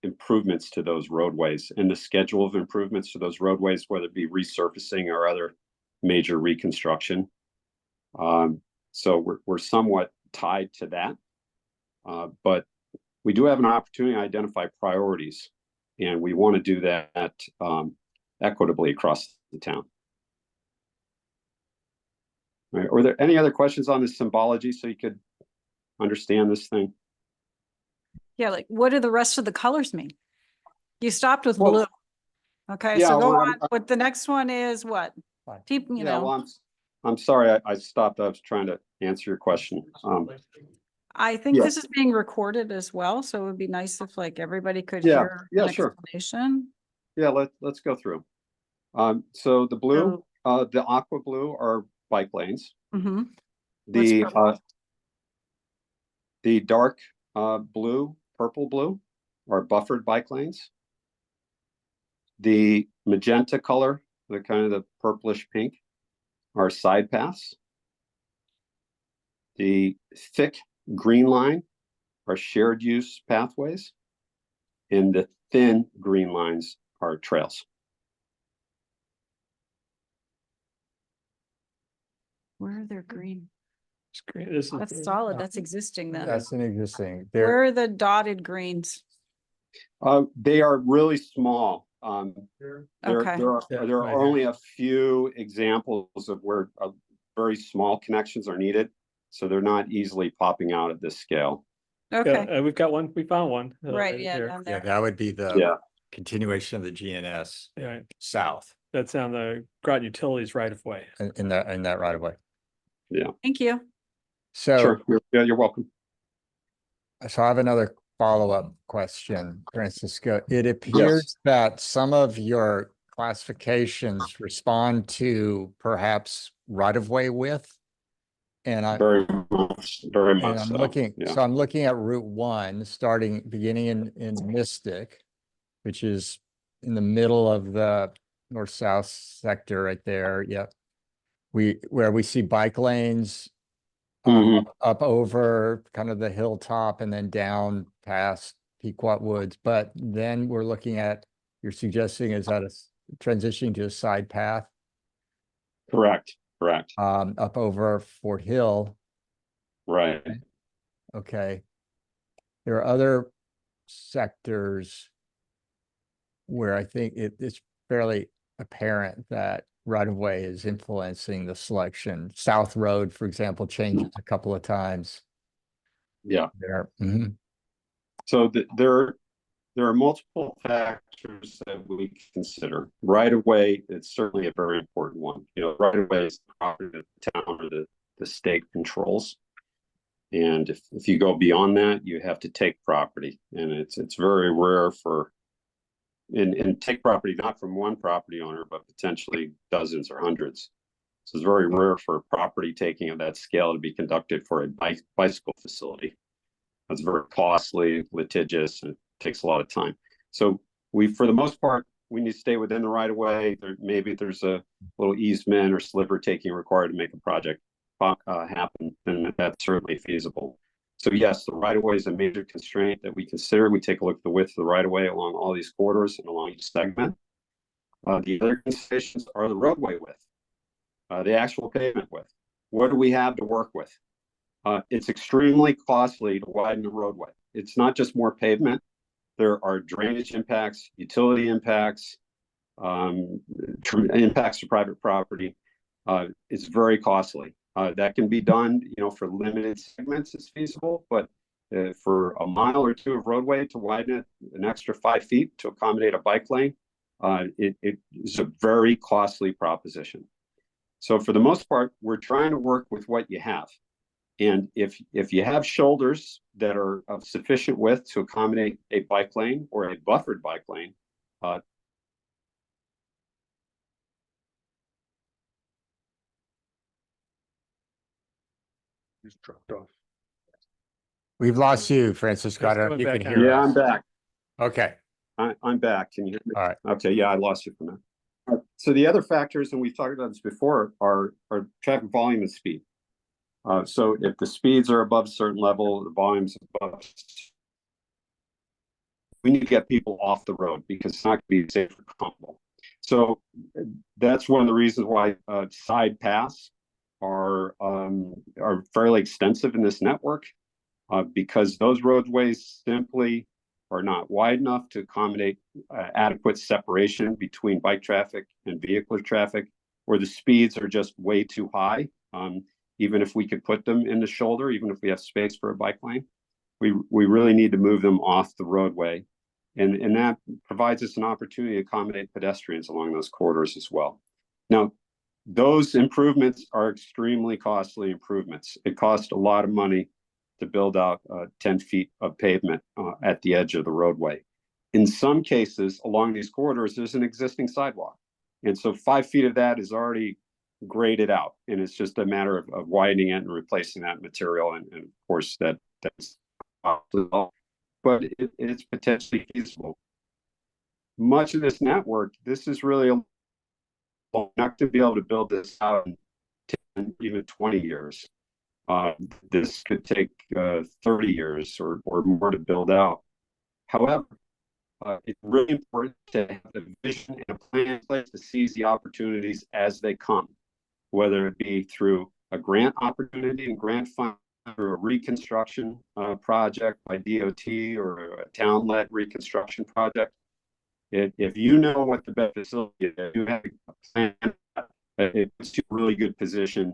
improvements to those roadways and the schedule of improvements to those roadways, whether it be resurfacing or other major reconstruction. So we're somewhat tied to that. But we do have an opportunity to identify priorities, and we want to do that equitably across the town. All right. Are there any other questions on this symbology so you could understand this thing? Yeah, like what do the rest of the colors mean? You stopped with Well, blue. Okay, yeah, so go well, on. What the next one is what? People, you Yeah, know, well, I'm sorry, I stopped. I was trying to answer your question. I think yeah. this is being recorded as well, so it would be nice if like everybody could Yeah, hear yeah, an sure. explanation. Yeah, let's go through. So the blue, the aqua blue are bike lanes. Mhm. The dark blue, purple blue are buffered bike lanes. The magenta color, the kind of the purplish pink, are side paths. The thick green line are shared use pathways, and the thin green lines are trails. Where are their green? This is That's solid. That's existing then. That's an existing. Where are the dotted greens? They are really small. There Okay. are only a few examples of where very small connections are needed, so they're not easily popping out at this scale. Okay, we've got one, we found one. right, yeah, here. down Yeah, there. that would be the Yeah, continuation of the GNS Yeah, south that's on the Groton Utilities right of way. in that right of way. yeah, Thank you. So, sure. You're welcome. so I have another follow-up question, Francisco. It appears that some of your classifications respond to perhaps right-of-way width. And Very much I'm so. looking, Yeah. so I'm looking at Route 1, beginning in Mystic, which is in the middle of the north-south sector right there. Yep. Where we see bike lanes up over kind of the hilltop and then down past Pequot Woods. But then we're looking at, you're suggesting is that a transitioning to a side path Correct. up over Fort Hill. Right. Okay. There are other sectors where I think it's fairly apparent that right-of-way is influencing the selection. South Road, for example, changes a couple of times. Yeah. There. So there are multiple factors that we consider. Right of way, it's certainly a very important one. You know, right of way is the property that the town or the state controls. And if you go beyond that, you have to take property. And it's very rare and take property not from one property owner, but potentially dozens or hundreds. So it's very rare for property taking of that scale to be conducted for a bicycle facility. That's very costly, litigious, and it takes a lot of time. So for the most part, we need to stay within the right of way. Maybe there's a little easement or sliver taking required to make a project happen, then that's certainly feasible. So yes, the right of way is a major constraint that we consider. We take a look at the width of the right of way along all these corridors and along each segment. The other considerations are the roadway width, the actual pavement width. What do we have to work with? It's extremely costly to widen the roadway. It's not just more pavement. There are drainage impacts, utility impacts, impacts to private property. It's very costly. That can be done, for limited segments, it's feasible, but for a mile or two of roadway to widen it an extra 5 feet to accommodate a bike lane, it is a very costly proposition. So for the most part, we're trying to work with what you have. And if you have shoulders that are of sufficient width to accommodate a bike lane or a buffered bike lane, He's dropped off. We've lost you, Francisco. I He's don't know if coming you can back hear yeah, us. I'm back. Okay, I'm back. Can you hear me? all right. Okay, yeah, I lost you for a minute. So the other factors, and we've talked about this before, are traffic volume and speed. So if the speeds are above a certain level, the volume's above, we need to get people off the road because it's not going to be safe or comfortable. So that's one of the reasons why side paths are fairly extensive in this network, because those roadways simply are not wide enough to accommodate adequate separation between bike traffic and vehicular traffic, or the speeds are just way too high. Even if we could put them in the shoulder, even if we have space for a bike lane, we really need to move them off the roadway. And that provides us an opportunity to accommodate pedestrians along those corridors as well. Now, those improvements are extremely costly improvements. It costs a lot of money to build out 10 feet of pavement at the edge of the roadway. In some cases, along these corridors, there's an existing sidewalk. And so 5 feet of that is already graded out. And it's just a matter of widening it and replacing that material. And of course, that's but it's potentially feasible. Much of this network, this is really not to be able to build this out in 10, even 20 years. This could take 30 years or more to build out. However, it's really important to have a vision and a plan in place to seize the opportunities as they come, whether it be through a grant opportunity and grant fund, or a reconstruction project by DOT, or a town-led reconstruction project. If you know what the best facility is, you have a plan, it puts you in a really good position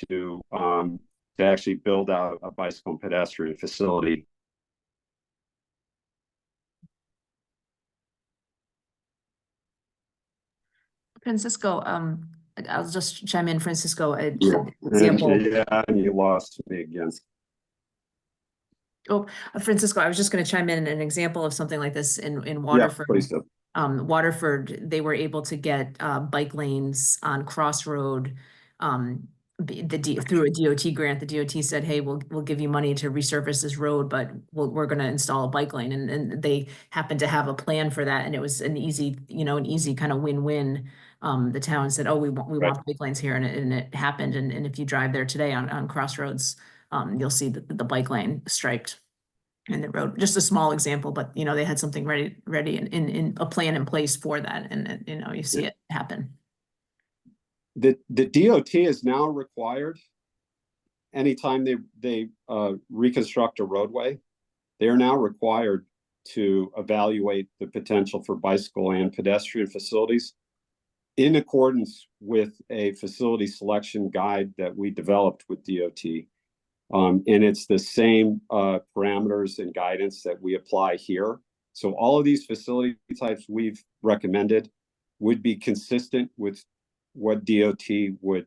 to actually build out a bicycle and pedestrian facility. Francisco, I'll just chime in, Francisco, Yeah, example. yeah, and you lost me again. Oh, Francisco, I was just going to chime in an example of something like this in Yeah, Waterford. please do. Waterford, they were able to get bike lanes on Crossroad through a DOT grant. The DOT said, "Hey, we'll give you money to resurface this road, but we're going to install a bike lane." And they happened to have a plan for that, and it was an easy kind of win-win. The town said, "Oh, we want bike lanes here," and it happened. And if you drive there today on Crossroads, you'll see the bike lane striped in the road. Just a small example, but they had something ready in a plan in place for that, and you see it happen. The DOT is now required, anytime they reconstruct a roadway, they are now required to evaluate the potential for bicycle and pedestrian facilities in accordance with a facility selection guide that we developed with DOT. And it's the same parameters and guidance that we apply here. So all of these facility types we've recommended would be consistent with what DOT would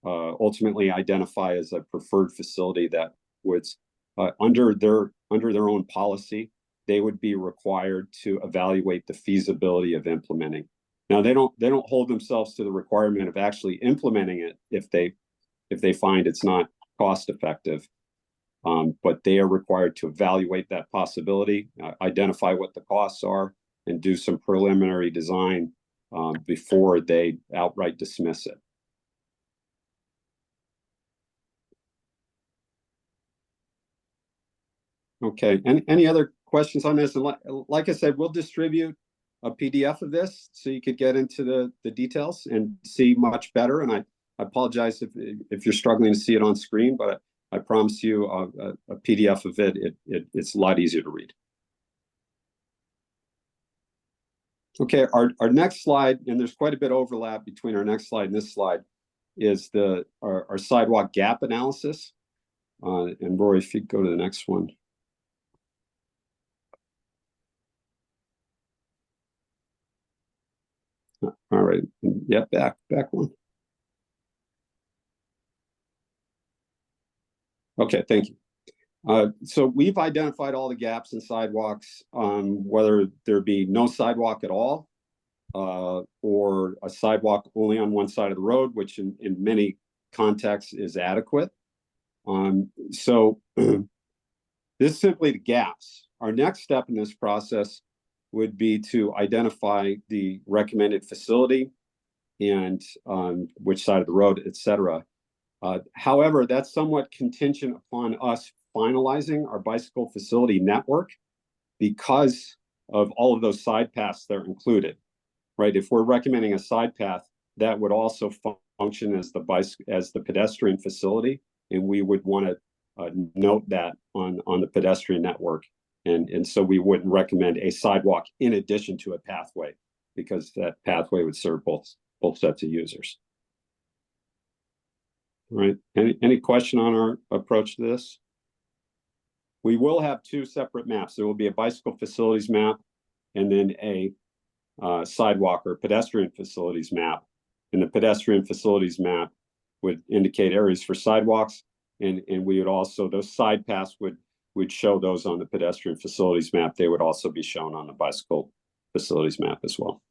ultimately identify as a preferred facility that would, under their own policy, they would be required to evaluate the feasibility of implementing. Now, they don't hold themselves to the requirement of actually implementing it if they find it's not cost effective. But they are required to evaluate that possibility, identify what the costs are, and do some preliminary design before they outright dismiss it. Okay, any other questions on this? And like I said, we'll distribute a PDF of this so you could get into the details and see much better. And I apologize if you're struggling to see it on screen, but I promise you a PDF of it. It's a lot easier to read. Okay, our next slide, and there's quite a bit of overlap between our next slide and this slide, is our sidewalk gap analysis. And Rory, if you go to the next one. All right, yeah, back one. Okay, thank you. So we've identified all the gaps in sidewalks, whether there be no sidewalk at all, or a sidewalk only on one side of the road, which in many contexts is adequate. So this is simply the gaps. Our next step in this process would be to identify the recommended facility and which side of the road, et cetera. However, that's somewhat contingent upon us finalizing our bicycle facility network because of all of those side paths that are included, right? If we're recommending a side path, that would also function as the pedestrian facility, and we would want to note that on the pedestrian network. And so we wouldn't recommend a sidewalk in addition to a pathway, because that pathway would serve both sets of users. All right. Any question on our approach to this? We will have two separate maps. There will be a bicycle facilities map and then a sidewalk or pedestrian facilities map. And the pedestrian facilities map would indicate areas for sidewalks, and we would also, those side paths would show those on the pedestrian facilities map. They would also be shown on the bicycle facilities map as well.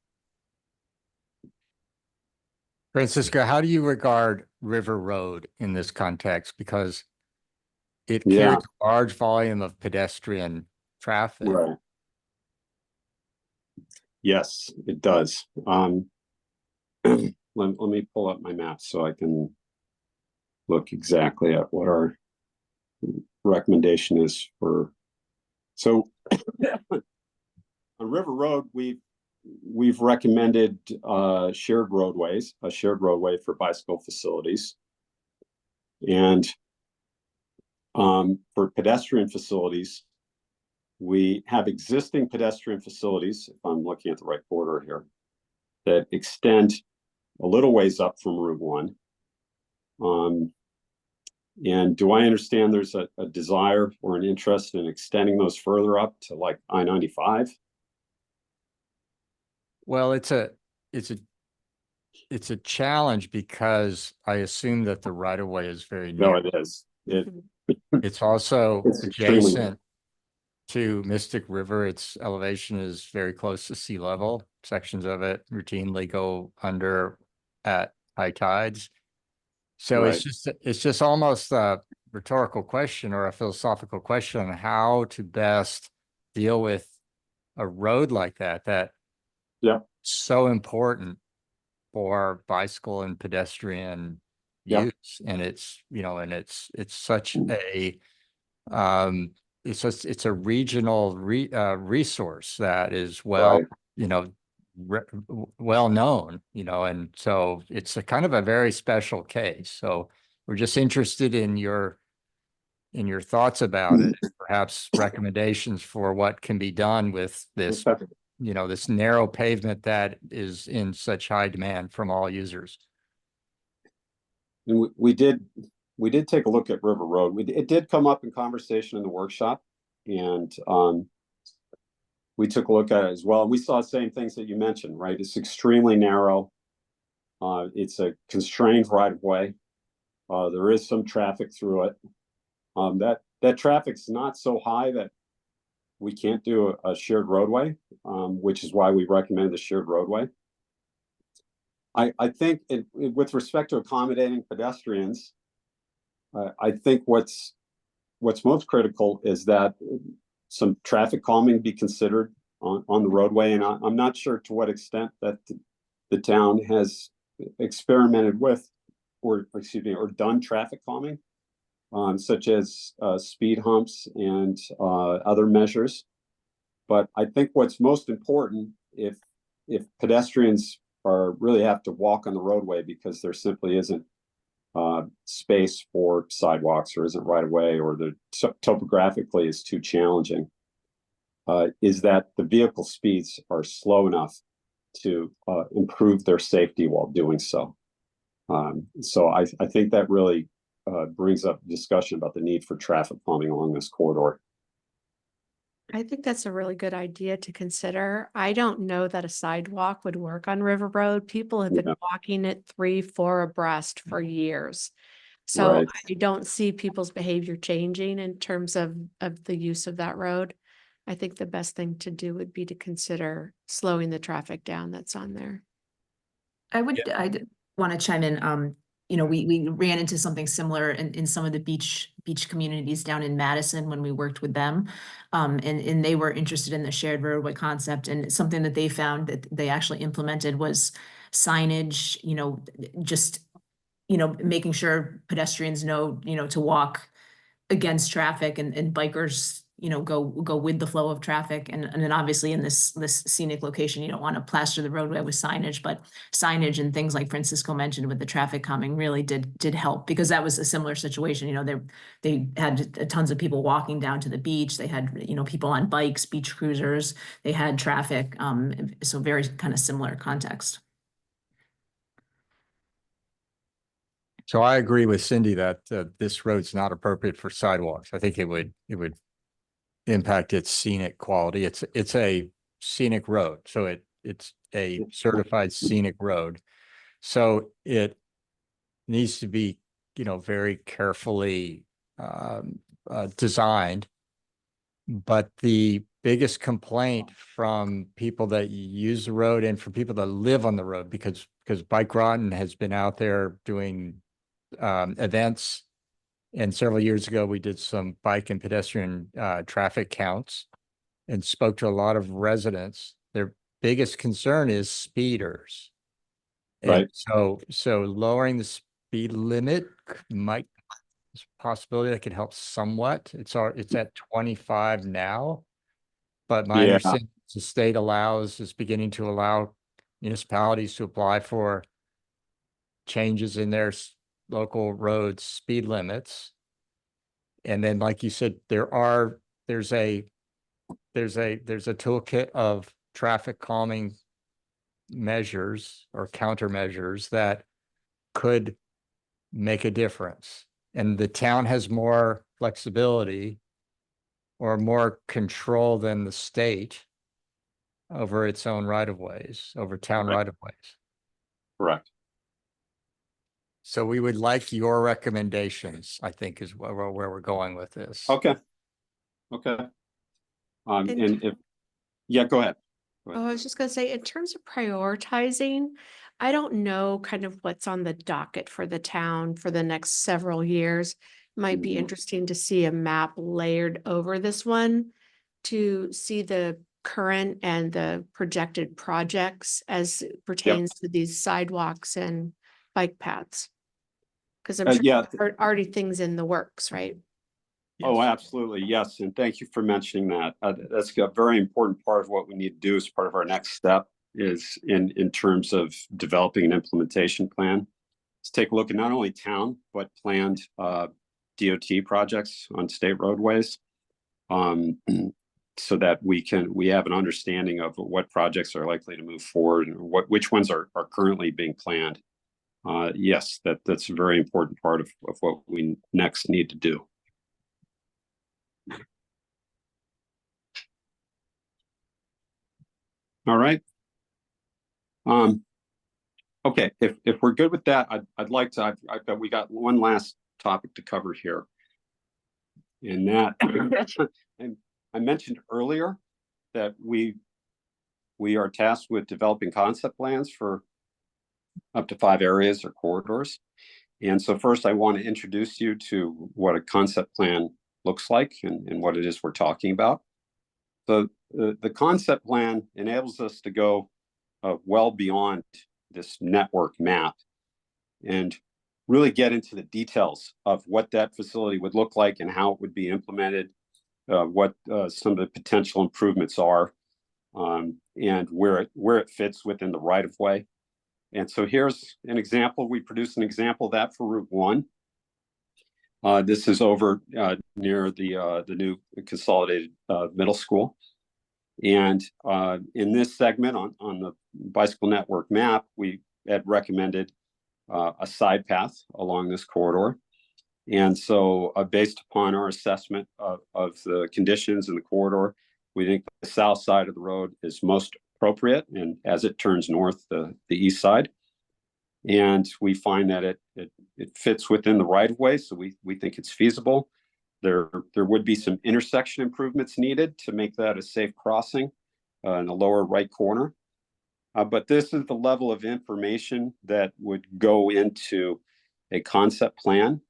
Francisco, how do you regard River Road in this context? Because it Yeah. carries a large volume of pedestrian traffic. Right. Yes, it does. Let me pull up my map so I can look exactly at what our recommendation is for. So on River Road, we've recommended shared roadways, a shared roadway for bicycle facilities. And for pedestrian facilities, we have existing pedestrian facilities, if I'm looking at the right border here, that extend a little ways up from Route 1. And do I understand there's a desire or an interest in extending those further up to like I-95? Well, it's a challenge because I assume that the right of way is very No, near. it is. It's also It's extremely- adjacent to Mystic River. Its elevation is very close to sea level. Sections of it routinely go under at high tides. So Right. it's just almost a rhetorical question or a philosophical question on how to best deal with a road like that Yeah. so important for bicycle and pedestrian Yeah. use. And it's, and it's such a, it's a regional resource that is well, Right. well known, and so it's a kind of a very special case. So we're just interested in your thoughts about it, perhaps recommendations for what can be done with this, this narrow pavement that is in such high demand from all users. And we did take a look at River Road. It did come up in conversation in the workshop, and we took a look at it as well. And we saw the same things that you mentioned, right? It's extremely narrow. It's a constrained right of way. There is some traffic through it. That traffic's not so high that we can't do a shared roadway, which is why we recommend the shared roadway. I think with respect to accommodating pedestrians, I think what's most critical is that some traffic calming be considered on the roadway. And I'm not sure to what extent that the town has experimented with, or done traffic calming, such as speed humps and other measures. But I think what's most important, if pedestrians really have to walk on the roadway because there simply isn't space for sidewalks, or isn't right away, or the topographically is too challenging, is that the vehicle speeds are slow enough to improve their safety while doing so. So I think that really brings up discussion about the need for traffic calming along this corridor. I think that's a really good idea to consider. I don't know that a sidewalk would work on River Road. People have been Yeah. walking it 3-4 abreast for years. So Right. I don't see people's behavior changing in terms of the use of that road. I think the best thing to do would be to consider slowing the traffic down that's on there. I want to chime in. We ran into something similar in some of the beach communities down in Madison when we worked with them. And they were interested in the shared roadway concept, and something that they found that they actually implemented was signage, just, making sure pedestrians know, to walk against traffic, and bikers, go with the flow of traffic. And then obviously in this scenic location, you don't want to plaster the roadway with signage, but signage and things like Francisco mentioned with the traffic calming really did help, because that was a similar situation. They had tons of people walking down to the beach. They had, people on bikes, beach cruisers, they had traffic. So very kind of similar context. So I agree with Cindy that this road's not appropriate for sidewalks. I think it would impact its scenic quality. It's a scenic road, so it's a certified scenic road. So it needs to be, very carefully designed. But the biggest complaint from people that use the road and from people that live on the road, because Bike Groton has been out there doing events. And several years ago, we did some bike and pedestrian traffic counts and spoke to a lot of residents. Their biggest concern is speeders. Right. And so lowering the speed limit might, is a possibility that could help somewhat. It's at 25 now, but my Yeah. understanding is the state is beginning to allow municipalities to apply for changes in their local road speed limits. And then, like you said, there's a toolkit of traffic calming measures or countermeasures that could make a difference. And the town has more flexibility or more control than the state over its own right-of-ways, over town Right. right-of-ways. Correct. So we would like your recommendations, I think, is where we're going with this. Okay. And if, yeah, go ahead. Oh, I was just gonna say, in terms of prioritizing, I don't know kind of what's on the docket for the town for the next several years. Might be Mhm. interesting to see a map layered over this one to see the current and the projected projects as it pertains to these sidewalks and bike paths. Because I'm sure Yeah. there are already things in the works, right? Oh, Yes. absolutely. Yes. And thank you for mentioning that. That's a very important part of what we need to do as part of our next step is in terms of developing an implementation plan. Let's take a look at not only town, but planned DOT projects on state roadways. So that we have an understanding of what projects are likely to move forward and which ones are currently being planned. Yes, that's a very important part of what we next need to do. All right. Okay, if we're good with that, I'd like to, we got one last topic to cover here. And that, and I mentioned earlier that we are tasked with developing concept plans for up to 5 areas or corridors. And so first I want to introduce you to what a concept plan looks like and what it is we're talking about. So the concept plan enables us to go well beyond this network map and really get into the details of what that facility would look like and how it would be implemented, what some of the potential improvements are, and where it fits within the right of way. And so here's an example. We produced an example of that for Route 1. This is over near the new consolidated middle school. And in this segment on the bicycle network map, we had recommended a side path along this corridor. And so based upon our assessment of the conditions in the corridor, we think the south side of the road is most appropriate. And as it turns north, the east side. And we find that it it fits within the right of way, so we think it's feasible. There would be some intersection improvements needed to make that a safe crossing in the lower right corner. But this is the level of information that would go into a concept plan.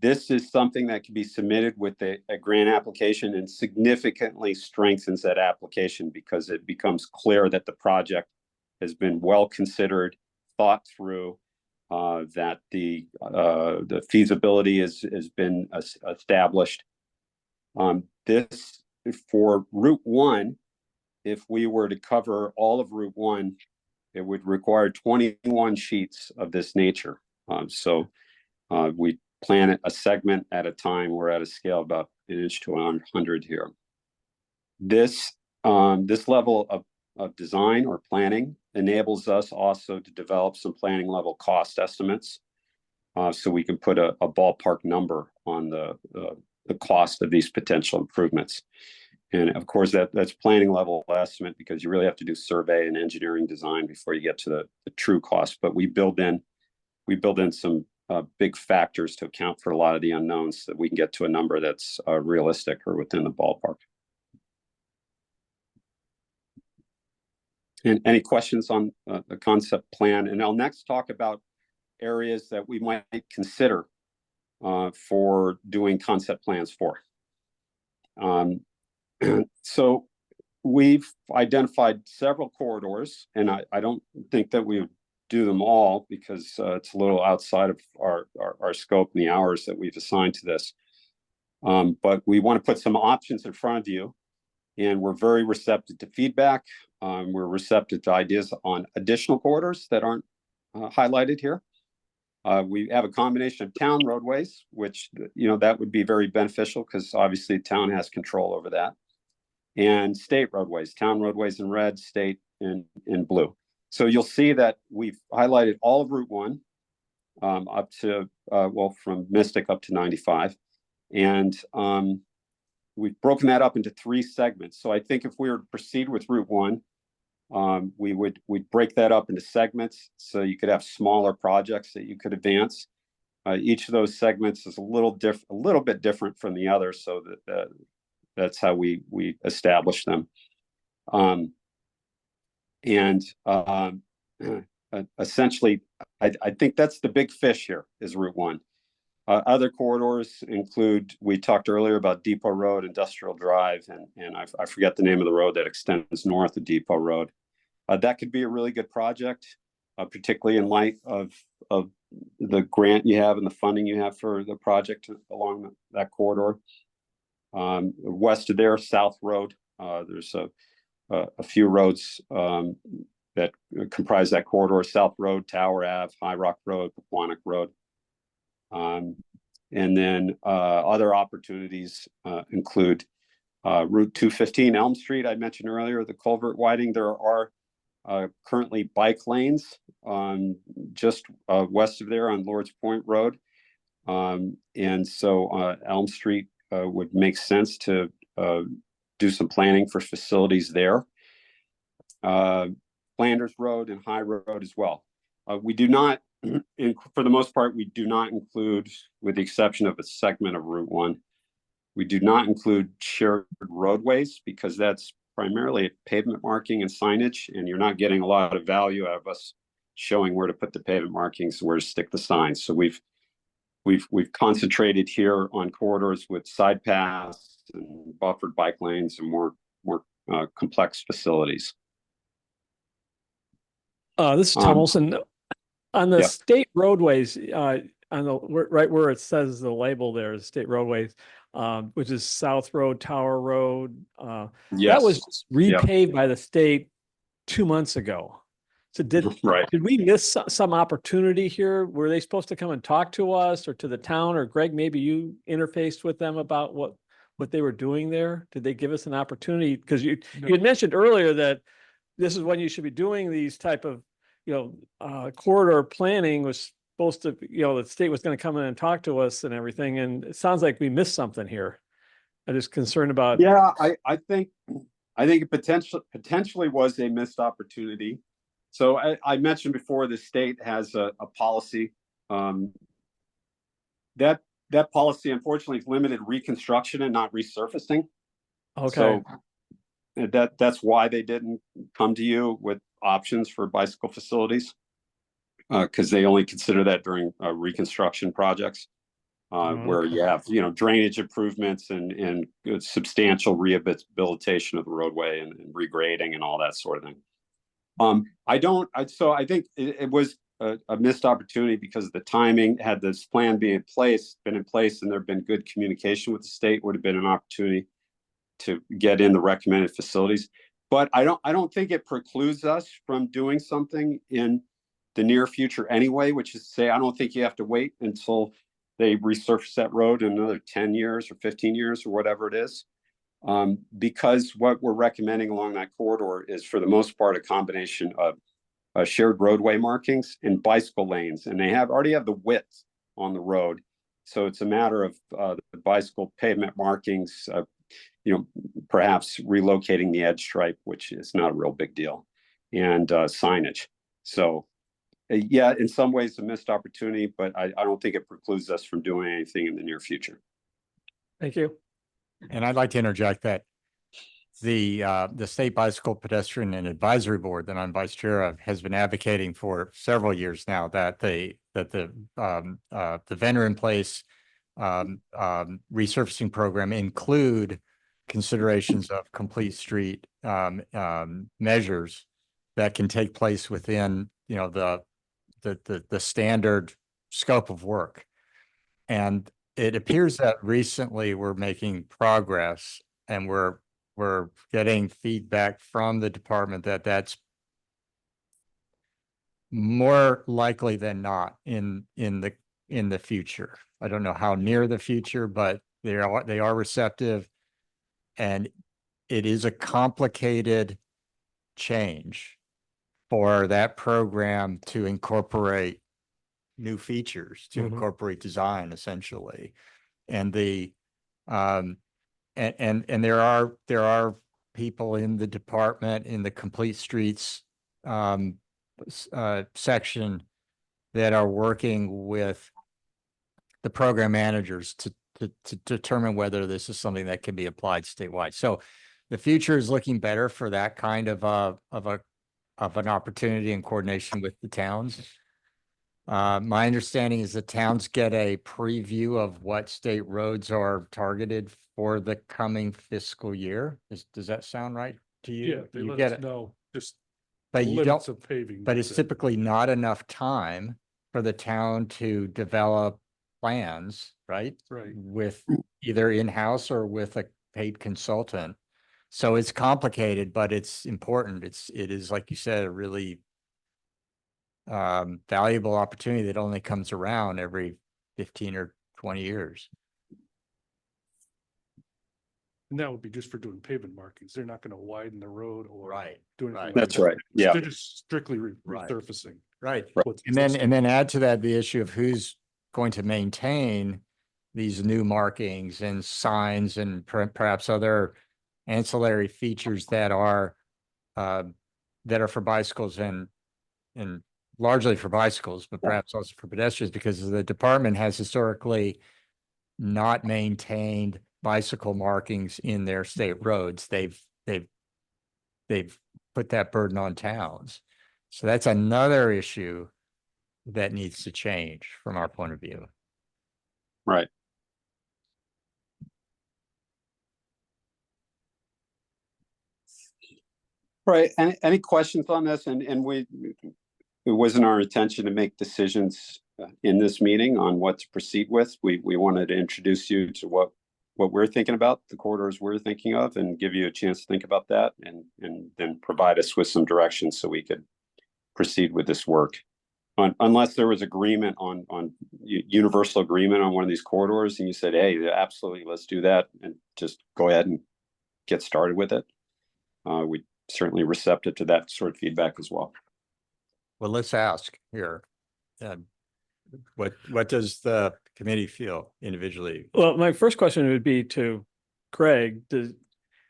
This is something that can be submitted with a grant application and significantly strengthens that application because it becomes clear that the project has been well considered, thought through, that the feasibility has been established. This for Route 1, if we were to cover all of Route 1, it would require 21 sheets of this nature. So we plan it a segment at a time. We're at a scale about 1 inch to 100 here. This level of design or planning enables us also to develop some planning level cost estimates, so we can put a ballpark number on the cost of these potential improvements. And of course, that's planning level estimate because you really have to do survey and engineering design before you get to the true cost. But we build in some big factors to account for a lot of the unknowns so that we can get to a number that's realistic or within the ballpark. And any questions on the concept plan? And I'll next talk about areas that we might consider for doing concept plans for. So we've identified several corridors, and I don't think that we would do them all because it's a little outside of our scope and the hours that we've assigned to this. But we want to put some options in front of you, and we're very receptive to feedback. We're receptive to ideas on additional corridors that aren't highlighted here. We have a combination of town roadways, which, that would be very beneficial because obviously the town has control over that. And state roadways, town roadways in red, state in blue. So you'll see that we've highlighted all of Route 1 up to, from Mystic up to 95. And we've broken that up into 3 segments. So I think if we were to proceed with Route 1, we'd break that up into segments so you could have smaller projects that you could advance. Each of those segments is a little bit different from the other, so that's how we establish them. Essentially, I think that's the big fish here is Route 1. Other corridors include, we talked earlier about Depot Road, Industrial Drive, and I forget the name of the road that extends north of Depot Road. That could be a really good project, particularly in light of the grant you have and the funding you have for the project along that corridor. West of there, South Road, there's a few roads that comprise that corridor: South Road, Tower Ave, High Rock Road, Pequannock Road. And then other opportunities include Route 215 Elm Street. I mentioned earlier the culvert widening. There are currently bike lanes just west of there on Lord's Point Road. And so Elm Street would make sense to do some planning for facilities there. Flanders Road and High Road as well. We do not, for the most part, we do not include, with the exception of a segment of Route 1, we do not include shared roadways because that's primarily pavement marking and signage, and you're not getting a lot of value out of us showing where to put the pavement markings, where to stick the signs. So we've concentrated here on corridors with side paths and buffered bike lanes and more complex facilities. This is Tom Olson. On the yeah. state roadways, on the right where it says the label there is state roadways, which is South Road, Tower Road. That was repaved by the state 2 months ago. So did we miss some opportunity here? Were they supposed to come and talk to us or to the town? Or Greg, maybe you interfaced with them about what they were doing there? Did they give us an opportunity? Because you had mentioned earlier that this is when you should be doing these type of corridor planning. Was supposed to, the state was going to come in and talk to us and everything. And it sounds like we missed something here. I'm just concerned about. Yeah, I think it potentially was a missed opportunity. So I mentioned before, the state has a policy Um, that policy unfortunately is limited reconstruction and not resurfacing. Okay, So that's why they didn't come to you with options for bicycle facilities. Because they only consider that during reconstruction projects. Where you have, drainage improvements and substantial rehabilitation of the roadway and regrading and all that sort of thing. So I think it was a missed opportunity because of the timing. Had this plan been in place, and there'd been good communication with the state, would have been an opportunity to get in the recommended facilities. But I don't think it precludes us from doing something in the near future anyway, which is to say, I don't think you have to wait until they resurface that road in another 10 years or 15 years or whatever it is. Because what we're recommending along that corridor is for the most part a combination of shared roadway markings and bicycle lanes, and they already have the width on the road. So it's a matter of the bicycle pavement markings, perhaps relocating the edge stripe, which is not a real big deal, and signage. So yeah, in some ways a missed opportunity, but I don't think it precludes us from doing anything in the near future. thank you. And I'd like to interject that the State Bicycle Pedestrian and Advisory Board that I'm vice chair of has been advocating for several years now that the vendor in place resurfacing program include considerations of complete street measures that can take place within the standard scope of work. And it appears that recently we're making progress, and we're getting feedback from the department that that's more likely than not in the future. I don't know how near the future, but they are receptive, and it is a complicated change for that program to incorporate new features, to incorporate design essentially. And and there are people in the department in the complete streets section that are working with the program managers to determine whether this is something that can be applied statewide. So the future is looking better for that kind of an opportunity in coordination with the towns. My understanding is the towns get a preview of what state roads are targeted for the coming fiscal year. Does that sound right to you? Yeah, they You let get us it, know just but you limits don't, of paving. but it's that's it. typically not enough time for the town to develop plans, right? Right. With either in-house or with a paid consultant. So it's complicated, but it's important. It is, like you said, a really valuable opportunity that only comes around every 15 or 20 years. And that would be just for doing pavement markings. They're not going to widen the road or do anything. right. like That's that. right. Yeah. They're just strictly Right. resurfacing. Right. what's And existing. then add to that the issue of who's going to maintain these new markings and signs and perhaps other ancillary features that are for bicycles and largely for bicycles, but perhaps also for pedestrians, because the department has historically not maintained bicycle markings in their state roads. They've put that burden on towns. So that's another issue that needs to change from our point of view. Right. Right. Any questions on this? And it wasn't our intention to make decisions in this meeting on what to proceed with. We wanted to introduce you to what we're thinking about, the corridors we're thinking of, and give you a chance to think about that, and then provide us with some direction so we could proceed with this work. Unless there was agreement on universal agreement on one of these corridors, and you said, hey, absolutely, let's do that, and just go ahead and get started with it. We certainly receptive to that sort of feedback as well. Well, let's ask here. What does the committee feel individually? Well, my first question would be to Craig.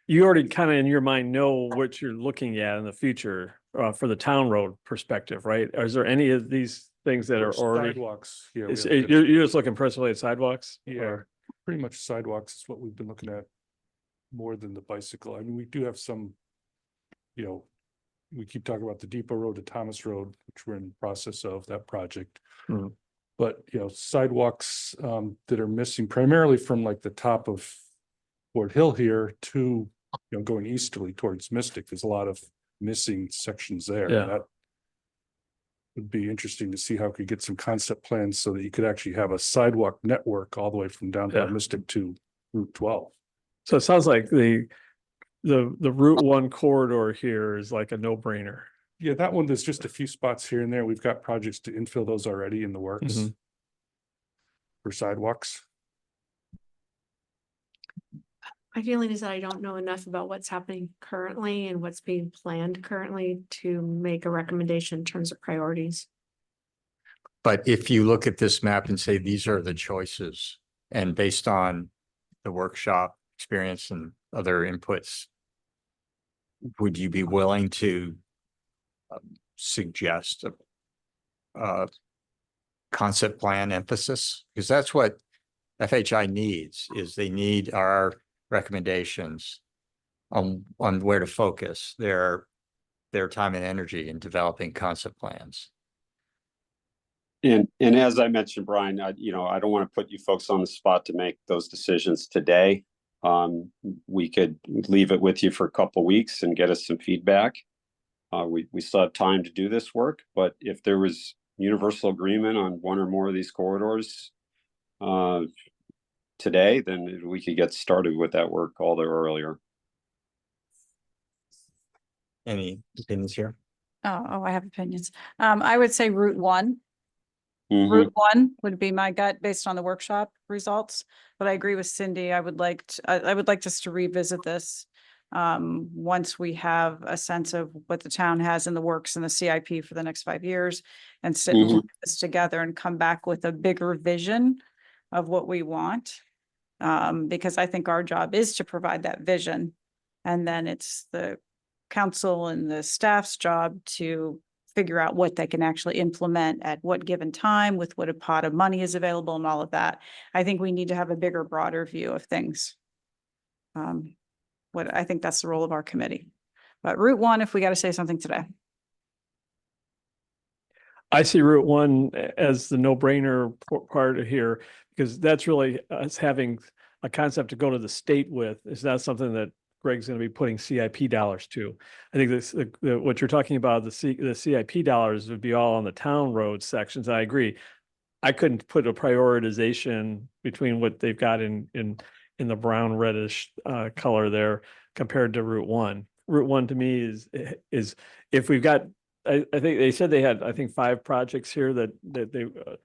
You already kind of in your mind know what you're looking at in the future for the town road perspective, right? Is there any of these things that are For already, Sidewalks, yeah. we it's- have you're just looking principally at sidewalks? Yeah, pretty much sidewalks is what we've been looking at more than the bicycle. I mean, we do have some, you know, we keep talking about the Depot Road to Thomas Road, which we're in the process of that project. Mhm. But, you know, sidewalks that are missing primarily from like the top of Fort Hill here to, you know, going easterly towards Mystic, there's a lot of missing sections there. Yeah. That would be interesting to see how we could get some concept plans so that you could actually have a sidewalk network all the way from downtown Yeah. Mystic to Route 12. So it sounds like the Route 1 corridor here is like a no-brainer. Yeah, that one, there's just a few spots here and there. We've got projects to infill those already in the works Mhm. for sidewalks. My feeling is that I don't know enough about what's happening currently and what's being planned currently to make a recommendation in terms of priorities. But if you look at this map and say, these are the choices, and based on the workshop experience and other inputs, would you be willing to suggest a concept plan emphasis? Because that's what FHI needs, is they need our recommendations on where to focus their time and energy in developing concept plans. And as I mentioned, Brian, I don't want to put you folks on the spot to make those decisions today. We could leave it with you for a couple weeks and get us some feedback. We still have time to do this work, but if there was universal agreement on one or more of these corridors today, then we could get started with that work all the earlier. Any opinions here? Oh, I have opinions. I would say Route 1. Mhm. Route 1 would be my gut based on the workshop results, but I agree with Cindy. I would like us to revisit this once we have a sense of what the town has in the works and the CIP for the next 5 years, and sit and look at this together and come back with a bigger vision of what we want. Because I think our job is to provide that vision, and then it's the council and the staff's job to figure out what they can actually implement at what given time with what a pot of money is available and all of that. I think we need to have a bigger, broader view of things. What I think that's the role of our committee. But Route 1, if we got to say something today. I see Route 1 as the no-brainer part of here, because that's really us having a concept to go to the state with. It's not something that Greg's going to be putting CIP dollars to. I think this, what you're talking about, the CIP dollars would be all on the town road sections. I agree. I couldn't put a prioritization between what they've got in the brown reddish color there compared to Route 1. Route 1 to me is if we've got, I think they said they had, I think 5 projects here that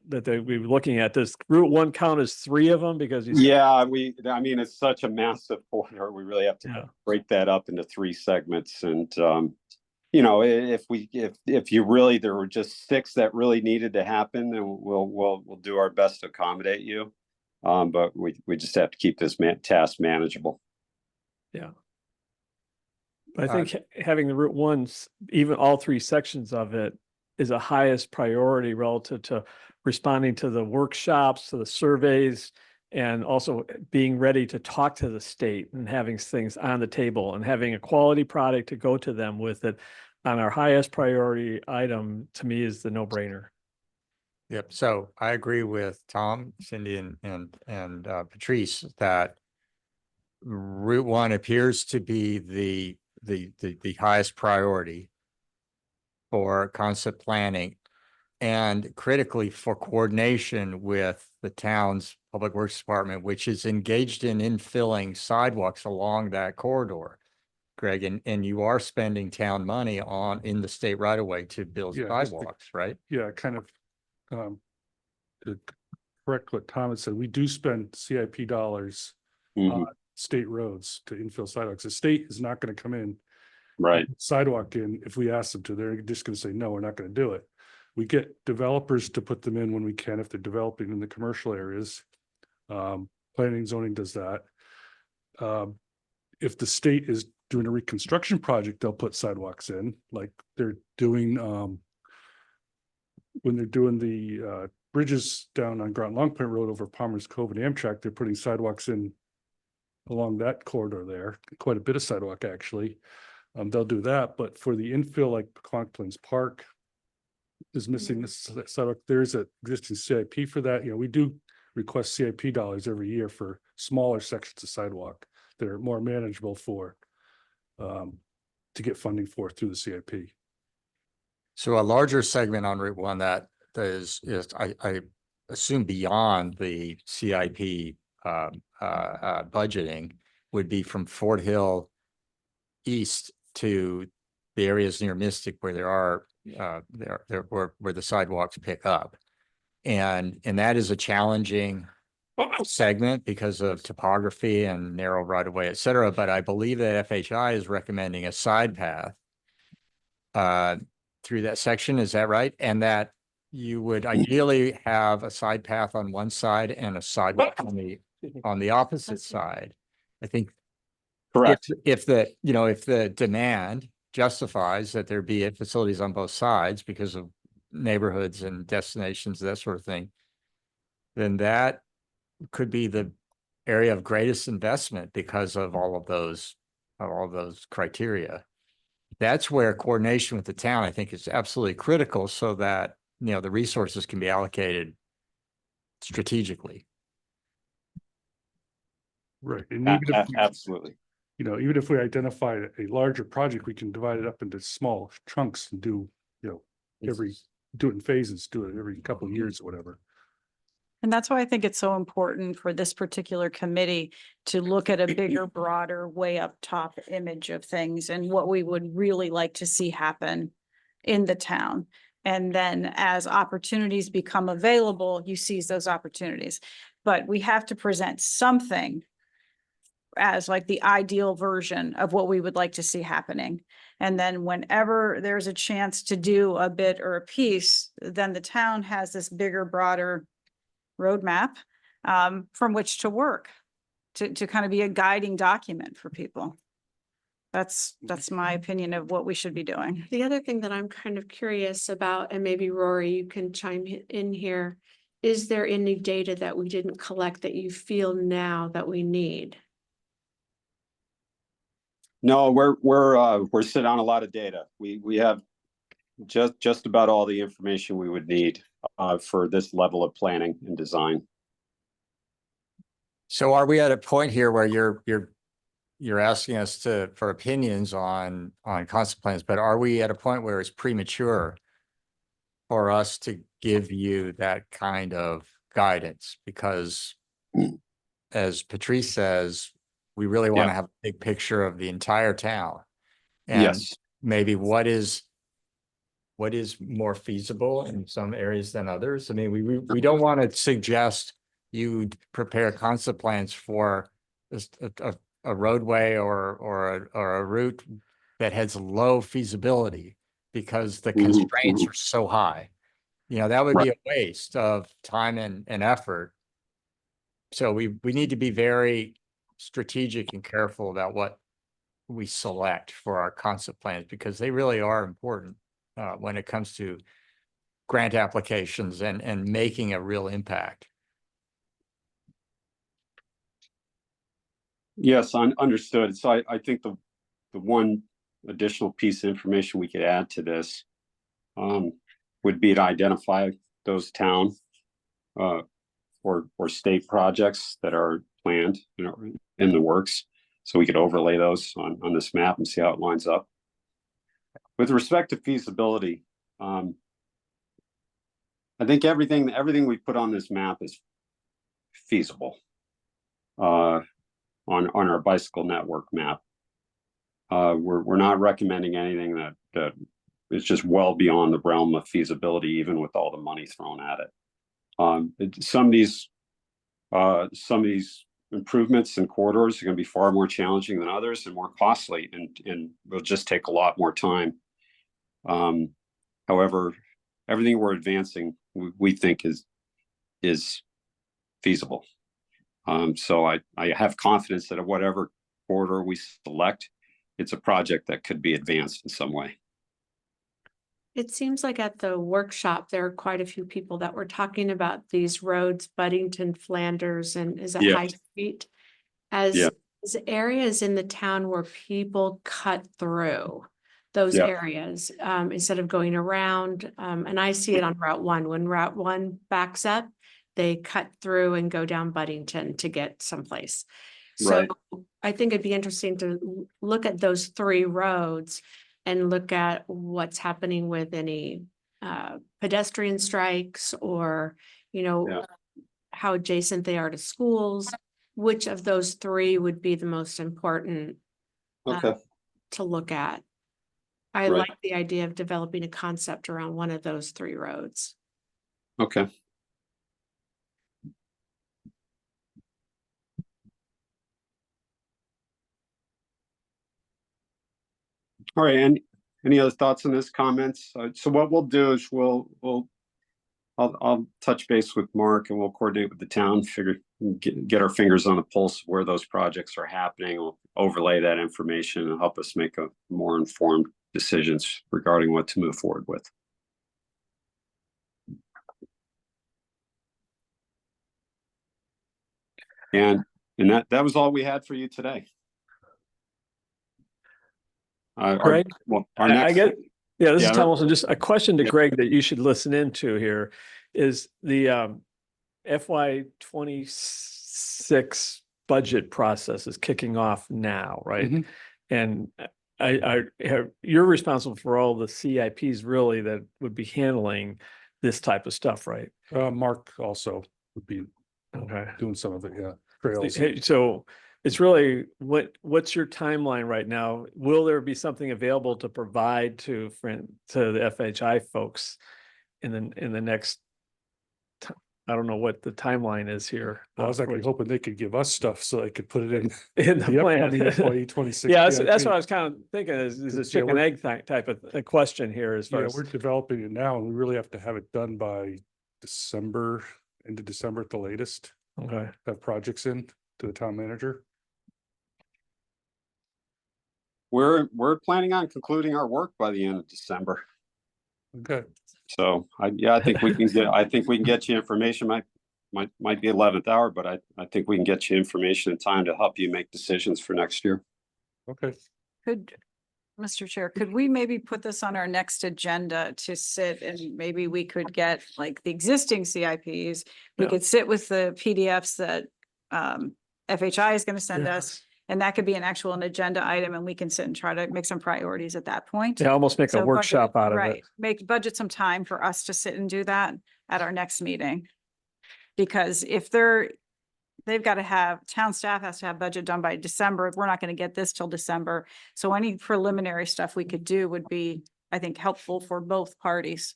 they we were looking at. Does Route 1 count as 3 of them? Because I mean, it's such a massive corridor. We really have to break that up into 3 segments. And, if you really, there were just 6 that really needed to happen, then we'll do our best to accommodate you. But we just have to keep this task manageable. Yeah. I think having the Route 1, even all 3 sections of it, is a highest priority relative to responding to the workshops, to the surveys, and also being ready to talk to the state and having things on the table and having a quality product to go to them with it on our highest priority item, to me, is the no-brainer. Yep. So I agree with Tom, Cindy, and Patrice that Route 1 appears to be the highest priority for concept planning, and critically for coordination with the town's public works department, which is engaged in infilling sidewalks along that corridor. Greg, and you are spending town money in the state right away to build sidewalks, right? Yeah, kind of to correct what Thomas said, we do spend CIP dollars on state roads to infill sidewalks. The state is not going to come in, right, sidewalk in if we ask them to. They're just going to say, no, we're not going to do it. We get developers to put them in when we can, if they're developing in the commercial areas. Planning and zoning does that. If the state is doing a reconstruction project, they'll put sidewalks in, like they're doing when they're doing the bridges down on Groton Long Point Road over Palmer's Cove and Amtrak, they're putting sidewalks in along that corridor there, quite a bit of sidewalk actually. They'll do that, but for the infill, like Conklins Park is missing this sidewalk. There's an existing CIP for that. You know, we do request CIP dollars every year for smaller sections of sidewalk that are more manageable for to get funding for through the CIP. So a larger segment on Route 1 that is I assume beyond the CIP budgeting would be from Fort Hill east to the areas near Mystic where there are where the sidewalks pick up. And that is a challenging segment because of topography and narrow right of way, et cetera. But I believe that FHI is recommending a side path through that section. Is that right? And that you would ideally have a side path on one side and a sidewalk on the opposite side. I think Correct. if the demand justifies that there be facilities on both sides because of neighborhoods and destinations, that sort of thing, then that could be the area of greatest investment because of all of those criteria. That's where coordination with the town, I think, is absolutely critical so that, the resources can be allocated strategically. Right. And even if Absolutely. even if we identify a larger project, we can divide it up into small chunks and do it in phases, do it every couple of years or whatever. And that's why I think it's so important for this particular committee to look at a bigger, broader, way up top image of things and what we would really like to see happen in the town. And then as opportunities become available, you seize those opportunities. But we have to present something as like the ideal version of what we would like to see happening. And then whenever there's a chance to do a bit or a piece, then the town has this bigger, broader roadmap from which to work to kind of be a guiding document for people. That's my opinion of what we should be doing. The other thing that I'm kind of curious about, and maybe Rory, you can chime in here, is there any data that we didn't collect that you feel now that we need? No, we're sitting on a lot of data. We have just about all the information we would need for this level of planning and design. So are we at a point here where you're asking us for opinions on concept plans, but are we at a point where it's premature for us to give you that kind of guidance? Because as Patrice says, we really want to have a big picture of the entire town. And yes, maybe what is more feasible in some areas than others. I mean, we don't want to suggest you prepare concept plans for a roadway or a route that has low feasibility because the constraints are so high. That would be a waste of time and effort. So we need to be very strategic and careful about what we select for our concept plans because they really are important when it comes to grant applications and making a real impact. Yes, understood. So I think the one additional piece of information we could add to this would be to identify those town or state projects that are planned, in the works, so we could overlay those on this map and see how it lines up. With respect to feasibility, I think everything we put on this map is feasible on our bicycle network map. We're not recommending anything that is just well beyond the realm of feasibility, even with all the money thrown at it. Some of these improvements and corridors are going to be far more challenging than others and more costly, and will just take a lot more time. However, everything we're advancing, we think is feasible. So I have confidence that whatever corridor we select, it's a project that could be advanced in some way. It seems like at the workshop, there are quite a few people that were talking about these roads, Buddington, Flanders, and is that Yeah. High Street? As, Yeah. as areas in the town where people cut through those Yeah. areas, instead of going around. And I see it on Route 1. When Route 1 backs up, they cut through and go down Buddington to get someplace. So Right. I think it'd be interesting to look at those 3 roads and look at what's happening with any pedestrian strikes or, Yeah. how adjacent they are to schools. Which of those 3 would be the most important Okay. to look at? I Right. like the idea of developing a concept around one of those 3 roads. Okay. All right, and any other thoughts on this, comments? So what we'll do is I'll touch base with Mark and we'll coordinate with the town, get our fingers on the pulse of where those projects are happening. We'll overlay that information and help us make a more informed decisions regarding what to move forward with. And that was all we had for you today. Greg, Our I next, get, yeah, this Yeah, is Tom Wilson. Just a question to Yeah. Greg that you should listen into here is the FY 26 budget process is kicking off now, right? Mhm. And you're responsible for all the CIPs really that would be handling this type of stuff, right? Mark also would be Okay. doing some of it, yeah. Trails. Hey, so it's really, what's your timeline right now? Will there be something available to provide to the FHI folks in the next, I don't know what the timeline is here. I was actually hoping they could give us stuff so they could put it in in the plan. the FY 26. Yeah, that's what I was kind of thinking is a Yeah, chicken we're- egg type of a question here as far Yeah, as. we're developing it now and we really have to have it done by December, into December at the latest. Okay. Have projects in to the town manager. we're planning on concluding our work by the end of December. Okay. So I think we can get you information. Might be 11th hour, but I think we can get you information in time to help you make decisions for next year. Okay. Mr. Chair, could we maybe put this on our next agenda to sit and maybe we could get like the existing CIPs? We Yeah. could sit with the PDFs that FHI is going to send Yeah. us. And that could be an agenda item and we can sit and try to make some priorities at that point. Yeah, almost make a So workshop budget- out of right, it. Make budget some time for us to sit and do that at our next meeting. Because if they've got to have, town staff has to have budget done by December. We're not going to get this till December. So any preliminary stuff we could do would be, I think, helpful for both parties.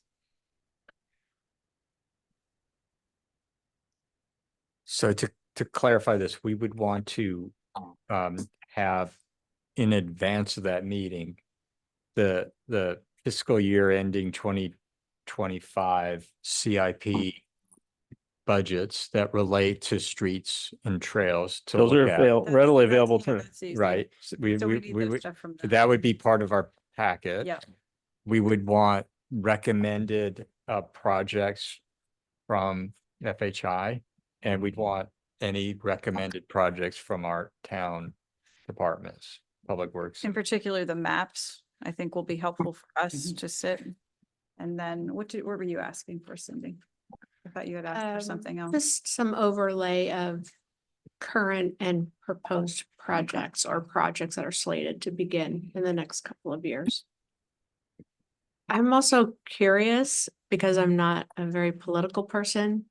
So to clarify this, we would want to have in advance of that meeting, the fiscal year ending 2025 CIP budgets that relate to streets and trails to Those look are at. readily available to, That's easy. Right. So we So we need those would, stuff from them. that would be part of our packet. Yeah. We would want recommended projects from FHI, and we'd want any recommended projects from our town departments, Public Works. In particular, the maps, I think will be helpful for us Mm-hmm. to sit. And then what were you asking for, Cindy? I thought you had asked for something else. Just some overlay of current and proposed projects or projects that are slated to begin in the next couple of years. I'm also curious because I'm not a very political person,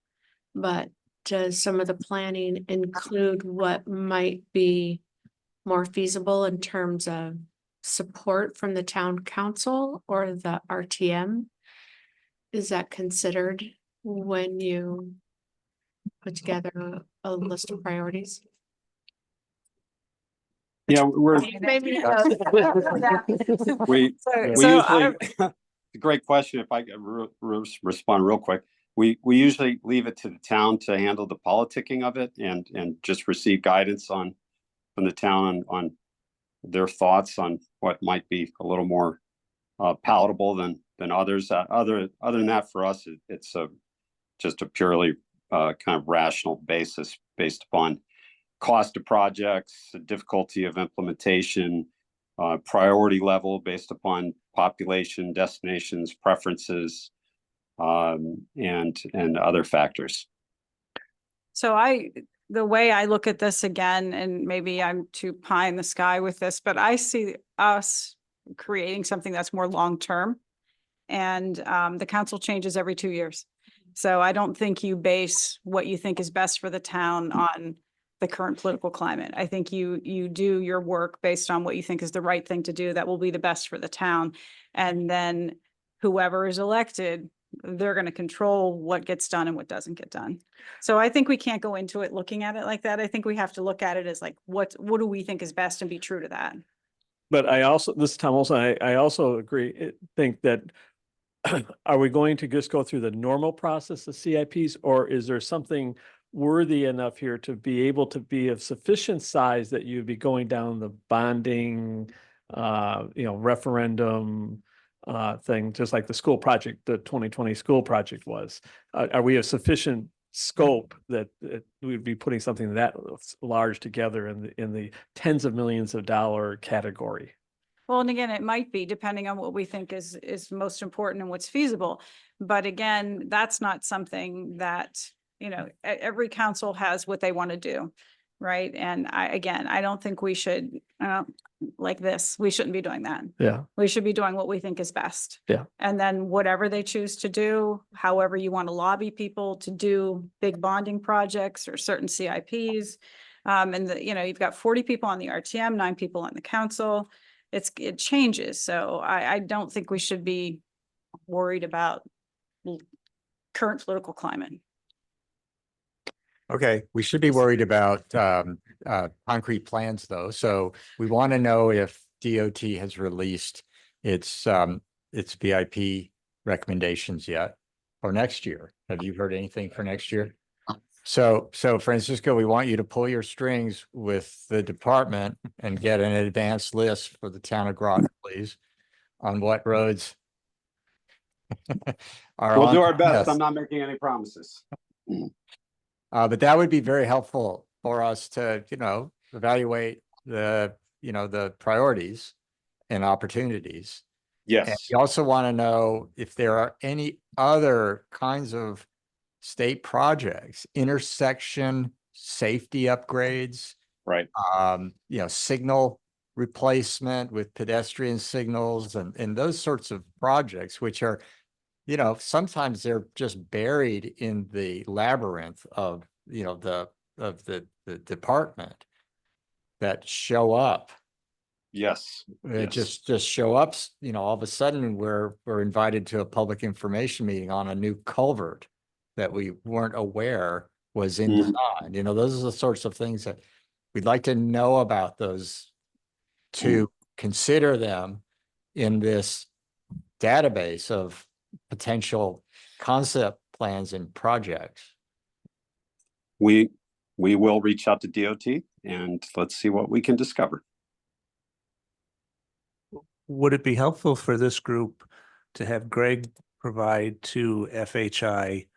but does some of the planning include what might be more feasible in terms of support from the town council or the RTM? Is that considered when you put together a list of priorities? Yeah, Maybe. we So usually, I- it's a great question. If I could respond real quick. We usually leave it to the town to handle the politicking of it and just receive guidance from the town on their thoughts on what might be a little more palatable than than others. Other than that, for us, it's just a purely kind of rational basis based upon cost of projects, the difficulty of implementation, priority level based upon population, destinations, preferences, and other factors. So the way I look at this again, and maybe I'm too pie in the sky with this, but I see us creating something that's more long-term. And the council changes every 2 years. So I don't think you base what you think is best for the town on the current political climate. I think you do your work based on what you think is the right thing to do that will be the best for the town. And then whoever is elected, they're going to control what gets done and what doesn't get done. So I think we can't go into it looking at it like that. I think we have to look at it as like, what do we think is best and be true to that. But I also, this is Tom Olson, I also agree, think that are we going to just go through the normal process of CIPs, or is there something worthy enough here to be able to be of sufficient size that you'd be going down the bonding, referendum thing, just like the school project, the 2020 school project was? Are we of sufficient scope that we'd be putting something that large together in the tens of millions of dollar category? Well, and again, it might be depending on what we think is most important and what's feasible. But again, that's not something that, every council has what they want to do. Right. And I don't think we should, like this, we shouldn't be doing that. Yeah. We should be doing what we think is best. Yeah. And then whatever they choose to do, however you want to lobby people to do big bonding projects or certain CIPs. You've got 40 people on the RTM, 9 people on the council. It changes. So I don't think we should be worried about current political climate. Okay, we should be worried about concrete plans though. So we want to know if DOT has released its VIP recommendations yet or next year. Have you heard anything for next year? So Francisco, we want you to pull your strings with the department and get an advanced list for the town of Groton, please, on what roads are We'll do our the best. list. I'm not making any promises. But that would be very helpful for us to, evaluate the priorities and opportunities. And Yes. we also want to know if there are any other kinds of state projects, intersection safety upgrades, Right. Signal replacement with pedestrian signals and those sorts of projects, which are, sometimes they're just buried in the labyrinth of, the department that show up. Yes. It Yes. just show up, all of a sudden we're invited to a public information meeting on a new culvert that we weren't aware was in design. Those are the sorts of things that we'd like to know about, those to consider them in this database of potential concept plans and projects. We will reach out to DOT and let's see what we can discover. Would it be helpful for this group to have Greg provide to FHI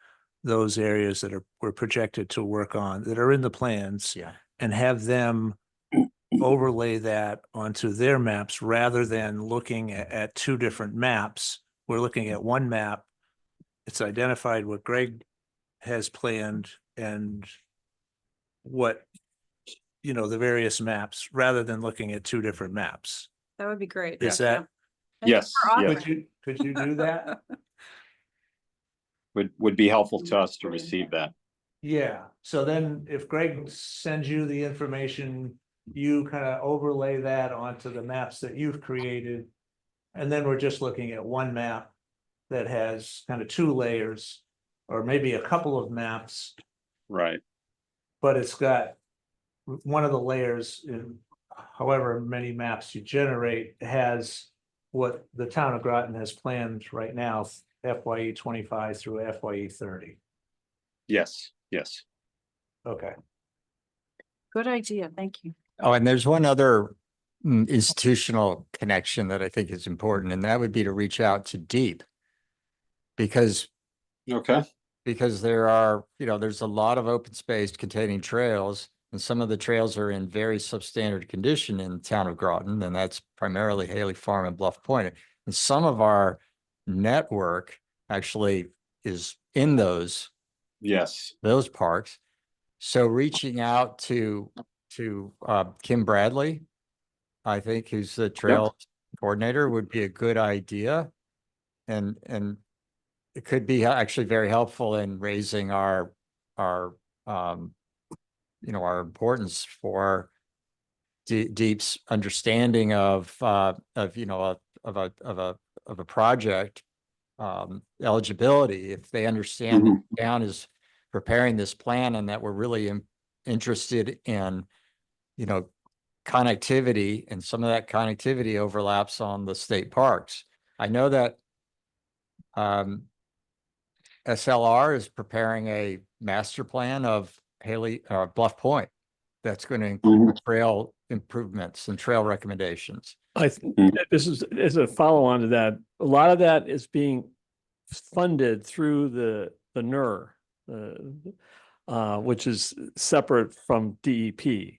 those areas that were projected to work on, that are in the plans? Yeah. And have them overlay that onto their maps rather than looking at 2 different maps? We're looking at one map. It's identified what Greg has planned and what, the various maps, rather than looking at 2 different maps. That would be great. Is that? Yes. Yes. Could you do that? Would be helpful to us to receive that. Yeah, so then if Greg sends you the information, you kind of overlay that onto the maps that you've created. And then we're just looking at one map that has kind of 2 layers, or maybe a couple of maps, Right. but it's got one of the layers in however many maps you generate has what the town of Groton has planned right now, FYE 25 through FYE 30. Yes. Yes. Okay. Good idea. Thank you. Oh, and there's one other institutional connection that I think is important, and that would be to reach out to DEEP because Okay. there are, there's a lot of open space containing trails, and some of the trails are in very substandard condition in the town of Groton, and that's primarily Haley Farm and Bluff Point. And some of our network actually is in those Yes. parks. So reaching out to Kim Bradley, I think, who's the trail coordinator, would be a good idea. And it could be actually very helpful in raising our importance for Deep's understanding of a project eligibility. If they understand that the town is preparing this plan and that we're really interested in, connectivity, and some of that connectivity overlaps on the state parks. I know that SLR is preparing a master plan of Bluff Point that's going to include trail improvements and trail recommendations. This is as a follow on to that. A lot of that is being funded through the NER, which is separate from DEP,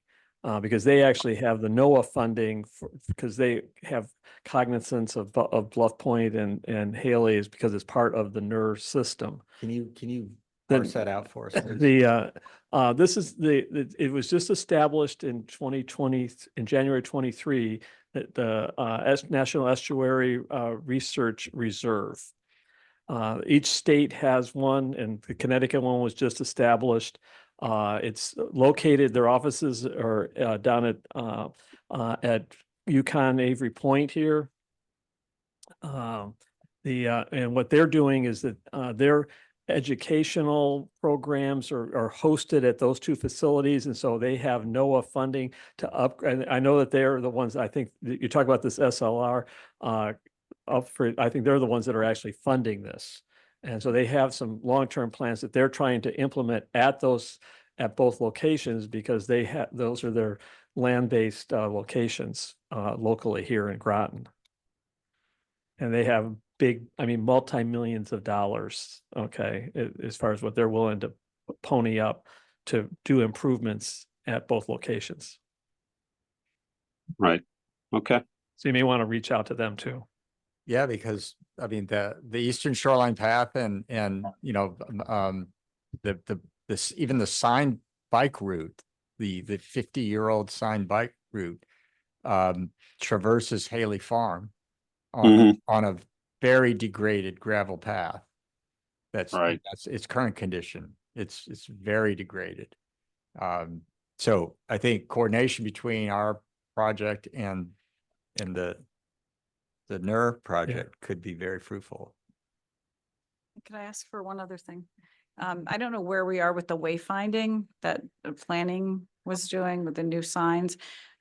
because they actually have the NOAA funding because they have cognizance of Bluff Point and Haley is because it's part of the NER system. Can you parse that out for us, please? It was just established in 2020, in January 23, that the National Estuary Research Reserve. Each state has one, and the Connecticut one was just established. It's located, their offices are down at Yukon Avery Point here. And what they're doing is that their educational programs are hosted at those two facilities, and so they have NOAA funding to upgrade. I know that they're the ones, I think you talk about this SLR I think they're the ones that are actually funding this. And so they have some long-term plans that they're trying to implement at both locations, because those are their land-based locations locally here in Groton. And they have multi-millions of dollars, okay, as far as what they're willing to pony up to do improvements at both locations. Right. Okay. So you may want to reach out to them too. Yeah, because the Eastern Shoreline Path and even the signed bike route, the 50-year-old signed bike route traverses Haley Farm on a very degraded gravel path. That's its current condition. It's very degraded. So I think coordination between our project and the NER project could be very fruitful. Could I ask for one other thing? I don't know where we are with the wayfinding that the planning was doing with the new signs,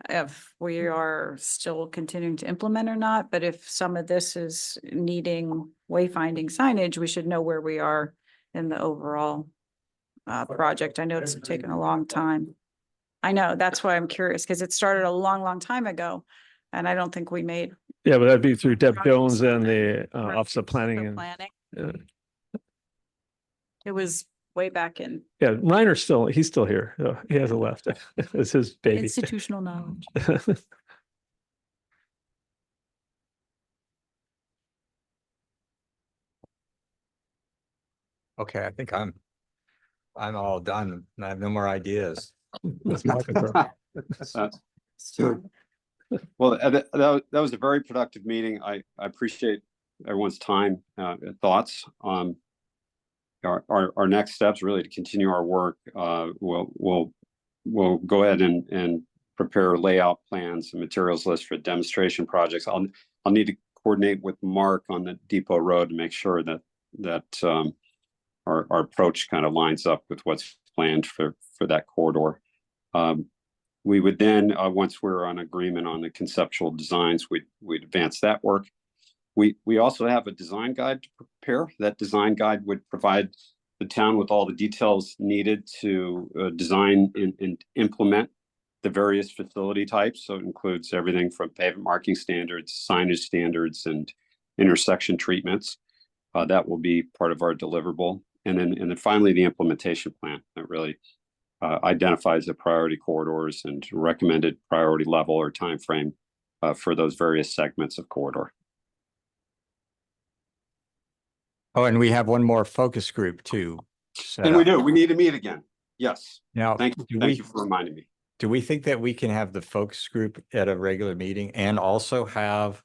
if we are still continuing to implement or not, but if some of this is needing wayfinding signage, we should know where we are in the overall project. I know it's taken a long time. I know, that's why I'm curious, because it started a long time ago, and I don't think we made. Yeah, but that'd be through Deb Jones and the Office of Planning. It was way back in. Yeah, he's still here. He hasn't left. It's his baby. Institutional knowledge. Okay, I think I'm all done. I have no more ideas. Well, that was a very productive meeting. I appreciate everyone's time and thoughts. Our next steps really to continue our work. We'll go ahead and prepare layout plans and materials list for demonstration projects. I'll need to coordinate with Mark on the Depot Road to make sure that our approach kind of lines up with what's planned for that corridor. We would then, once we're on agreement on the conceptual designs, we'd advance that work. We also have a design guide to prepare. That design guide would provide the town with all the details needed to design and implement the various facility types. So it includes everything from pavement marking standards, signage standards, and intersection treatments. That will be part of our deliverable. And then finally, the implementation plan that really identifies the priority corridors and recommended priority level or timeframe for those various segments of corridor. Oh, and we have one more focus group too. set And we up. do. We need to meet again. Yes. Now, Thank you. do Thank we, you for reminding me. do we think that we can have the focus group at a regular meeting and also have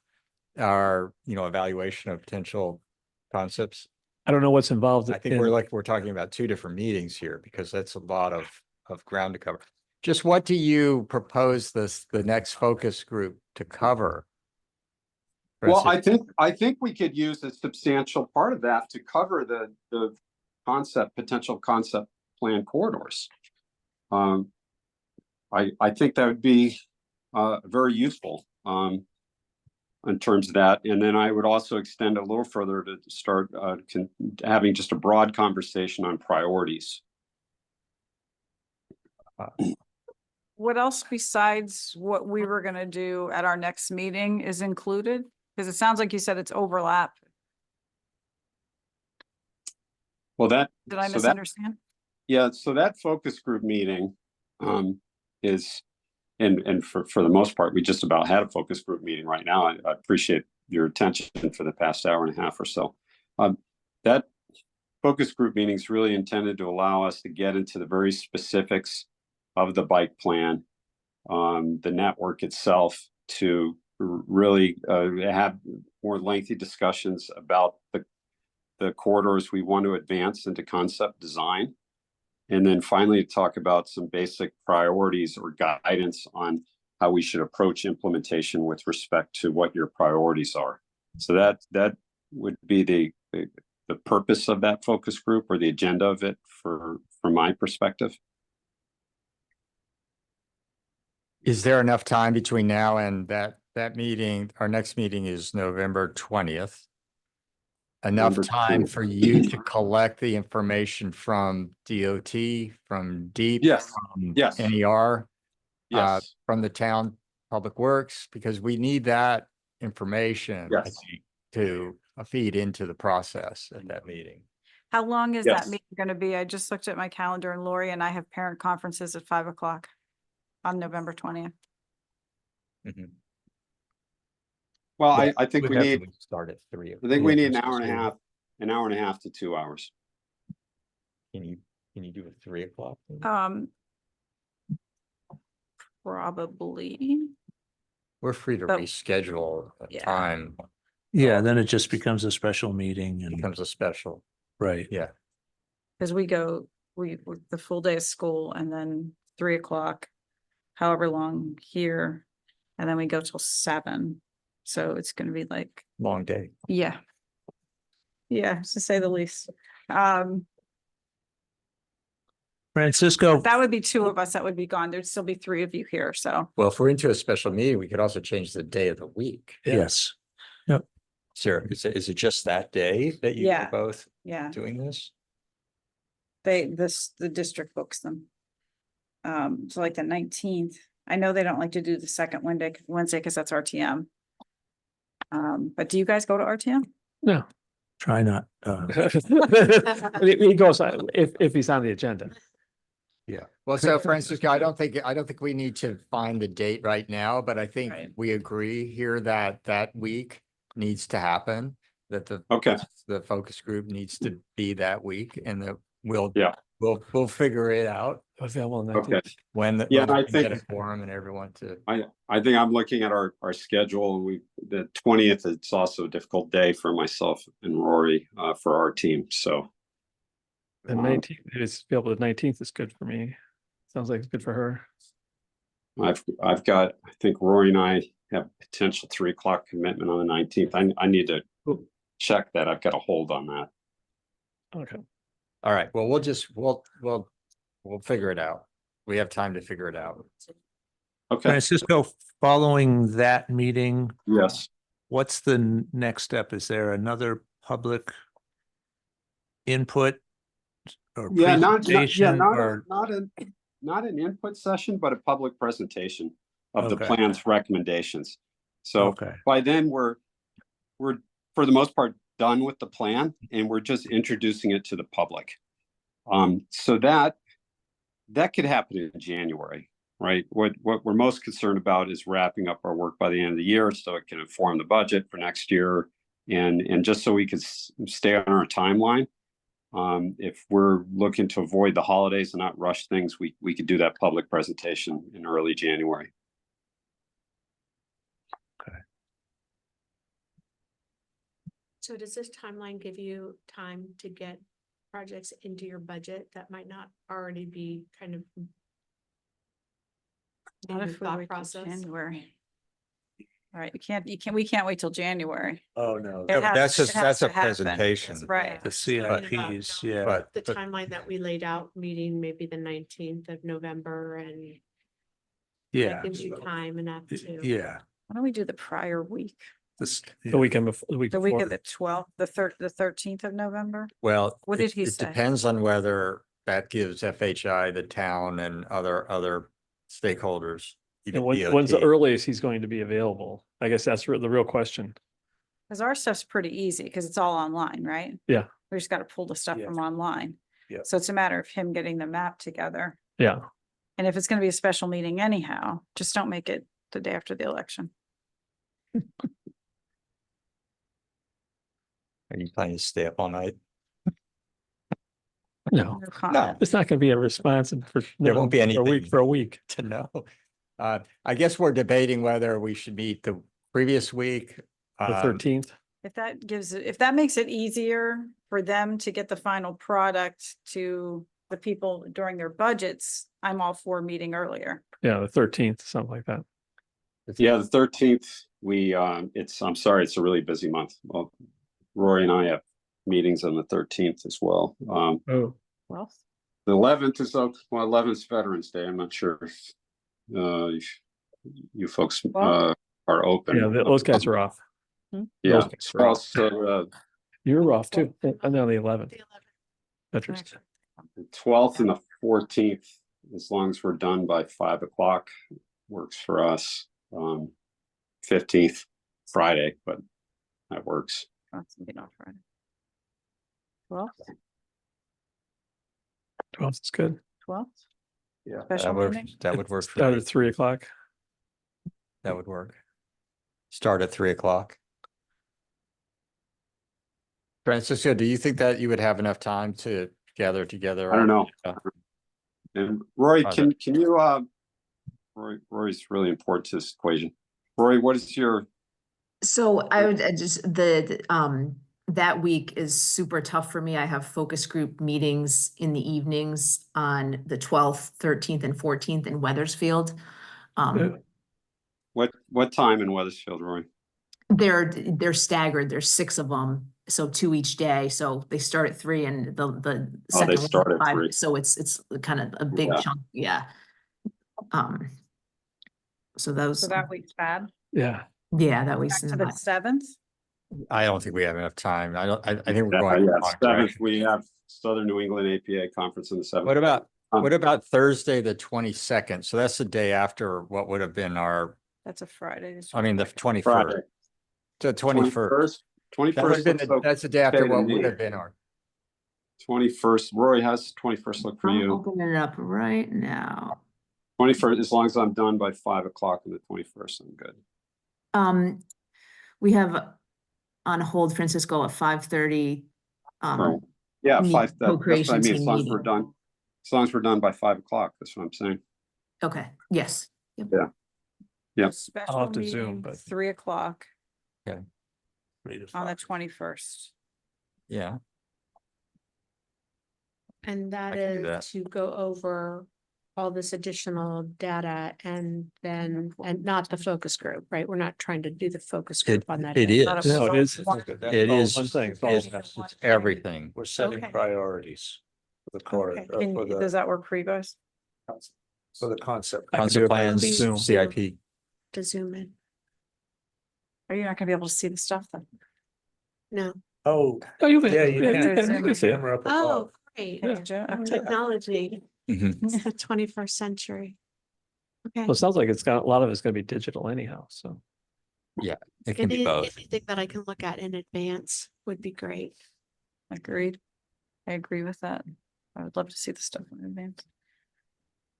our, evaluation of potential concepts? I don't know what's involved. I think we're talking about two different meetings here because that's a lot of ground to cover. Just what do you propose the next focus group to cover? Well, Francis? I think we could use a substantial part of that to cover the potential concept plan corridors. I think that would be very useful in terms of that. And then I would also extend a little further to start having just a broad conversation on priorities. What else besides what we were gonna do at our next meeting is included? Because it sounds like you said it's overlap. Well, Did I misunderstand? So that focus group meeting is, and for the most part, we just about had a focus group meeting right now. I appreciate your attention for the past hour and a half or so. That focus group meeting is really intended to allow us to get into the very specifics of the bike plan, the network itself, to really have more lengthy discussions about the corridors we want to advance into concept design. And then finally, to talk about some basic priorities or guidance on how we should approach implementation with respect to what your priorities are. So that would be the purpose of that focus group, or the agenda of it from my perspective. Is there enough time between now and that meeting? Our next meeting is November 20th. Enough November time 20th. for you to collect the information from DOT, from DEEP, Yes. from Yes. NER, Yes. from the town public works, because we need that information, I Yes. think, to feed into the process at that meeting. How long is Yes. that meeting gonna be? I just looked at my calendar and Lori and I have parent conferences at 5 o'clock on November 20th. Mhm. Well, Yeah, I think we'd we have to need, start at 3. I think we need an Yeah, hour and a half to 2 hours. Can you do a 3 o'clock? maybe? Probably. We're free to but- reschedule a Yeah. time, Yeah, then it just becomes a special meeting and, becomes a special, right. yeah. Because we the full day of school and then 3 o'clock, however long here, and then we go till 7. So it's gonna be like, Long day. yeah. Yeah, to say the least. Francisco, That would be 2 of us that would be gone. There'd still be 3 of you here, so. Well, if we're into a special meeting, we could also change the day of the week. yes, Sarah, is it just that day that you Yeah. are both Yeah, doing this? the district books them. So like the 19th, I know they don't like to do the second Wednesday because that's RTM. But do you guys go to RTM? No. try not, He goes, if he's on the agenda. Yeah. Well, so Francisco, I don't think we need to find the date right now, but I think Right. we agree here that that week needs to happen, that Okay. the focus group needs to be that week, and that we'll figure it out Available on Okay. when Yeah, when I we can get think- a forum and everyone to. I think I'm looking at our schedule, and the 20th, it's also a difficult day for myself and Rory for our team. So The 19th, it's available. The 19th is good for me. Sounds like it's good for her. I've got, I think Rory and I have potential 3 o'clock commitment on the 19th. I need to check that. I've got a hold on that. Okay. All right, well, we'll figure it out. We have time to figure it out. Okay. Francisco, following that meeting, Yes. what's the next step? Is there another public input? Or Yeah, presentation or, not an input session, but a public presentation of the Okay. plan's recommendations. So okay, by then we're for the most part done with the plan and we're just introducing it to the public. So that could happen in January, right? What we're most concerned about is wrapping up our work by the end of the year so it can inform the budget for next year and just so we could stay on our timeline. If we're looking to avoid the holidays and not rush things, we could do that public presentation in early January. So does this timeline give you time to get projects into your budget that might not already be kind of in Not your if we thought wait till process? January. All right, we can't wait till January. Oh, no. It has- that's just, it has that's a to happen. presentation. Right. The CIPs, yeah. But, The but timeline that we laid out, meeting maybe the 19th of November, and Yeah. that gives you time enough to. Yeah. Why don't we do the prior week? This, The weekend before, the week The week before. of the 12th, the 13th of November? well, What it- did he it say? depends on whether that gives FHI, the town and other stakeholders. And when's the DOT. earliest he's going to be available? I guess that's the real question. Because our stuff's pretty easy because it's all online, right? Yeah. We just got to pull the stuff Yeah. from online. Yeah. So it's a matter of him getting the map together. Yeah. And if it's going to be a special meeting anyhow, just don't make it the day after the election. Are you planning to stay up all night? No, No comment. it's not going to be a response for. There won't be for a week, anything. for a week. To know. I guess we're debating whether we should meet the previous week. The 13th. If that makes it easier for them to get the final product to the people during their budgets, I'm all for meeting earlier. Yeah, the 13th, something like that. Yeah, the 13th, I'm sorry, it's a really busy month. Well, Rory and I have meetings on the 13th as well. Oh, Well, The 11th is, 11th is Veterans Day. I'm not sure if you folks Well- are open. yeah, those guys are off. Yeah, those guys are off. so You're off too. And then the 11th. The 11th. Veterans Day. the 12th and the 14th, as long as we're done by 5 o'clock, works for us. 15th, Friday, but that works. that's meeting on Friday. Well, 12th is good. 12th? Yeah. Special meeting? That would work. for Start me. at 3 o'clock. That would work. Start at 3 o'clock. Francisco, do you think that you would have enough time to gather together? I don't know. Uh, And Rory, Other- can you, Rory's really important to this equation. Rory, what is your, So I just, that week is super tough for me. I have focus group meetings in the evenings on the 12th, 13th and 14th in Weathersfield. what time in Weathersfield, Rory? They're staggered. There's 6 of them, so 2 each day. So they start at 3 and the Oh, they second one start at 5. 3. So it's kind of a big Yeah. chunk. Yeah. So those, So that week's bad. Yeah. yeah, that week's Back to the not. 7th? I don't think we have enough time. I think we're Yeah, going. the wrong 7th, direction. we have Southern New England APA conference on the 7th. What about, Um, what about Thursday, the 22nd? So that's the day after what would have been our, That's a Friday. I mean, the 21st. Friday. The 21st. That would have 21st, been, looks that's the day after okay to what me. would have been our. 21st, Rory has 21st look for I'm you. opening it up right now. 21st, as long as I'm done by 5 o'clock on the 21st, I'm good. We have on hold Francisco at 5:30. Right. Yeah, meet- 5, that's what I co-creation mean, team as long as we're meeting. done, as long as we're done by 5 o'clock, that's what I'm saying. Okay, yes. Yep. Yeah. Yep. Special have to Zoom, meeting, but- 3 o'clock 3 to on the 5. 21st. Yeah, And that I can do is that. to go over all this additional data and then, and not the focus group, right? We're not trying to do the focus group on that. it yet. is. Thought it No, was it is. one- It is, One thing. it's everything. We're setting Okay. priorities for the quarter, Okay, does that work for you guys? for the concept. I can do Concept it by plans, Zoom. CIP. To zoom in. Are you not gonna be able to see the stuff then? No. Oh, Oh, you can. yeah, you can. you can see it. Camera up Oh, above. great. Hey, Joe, okay. Technology, Mhm. 21st century. Okay. Well, it sounds like it's got, a lot of it's gonna be digital anyhow, so. It can be both. Anything that I can look at in advance would be great. Agreed. I agree with that. I would love to see the stuff in advance.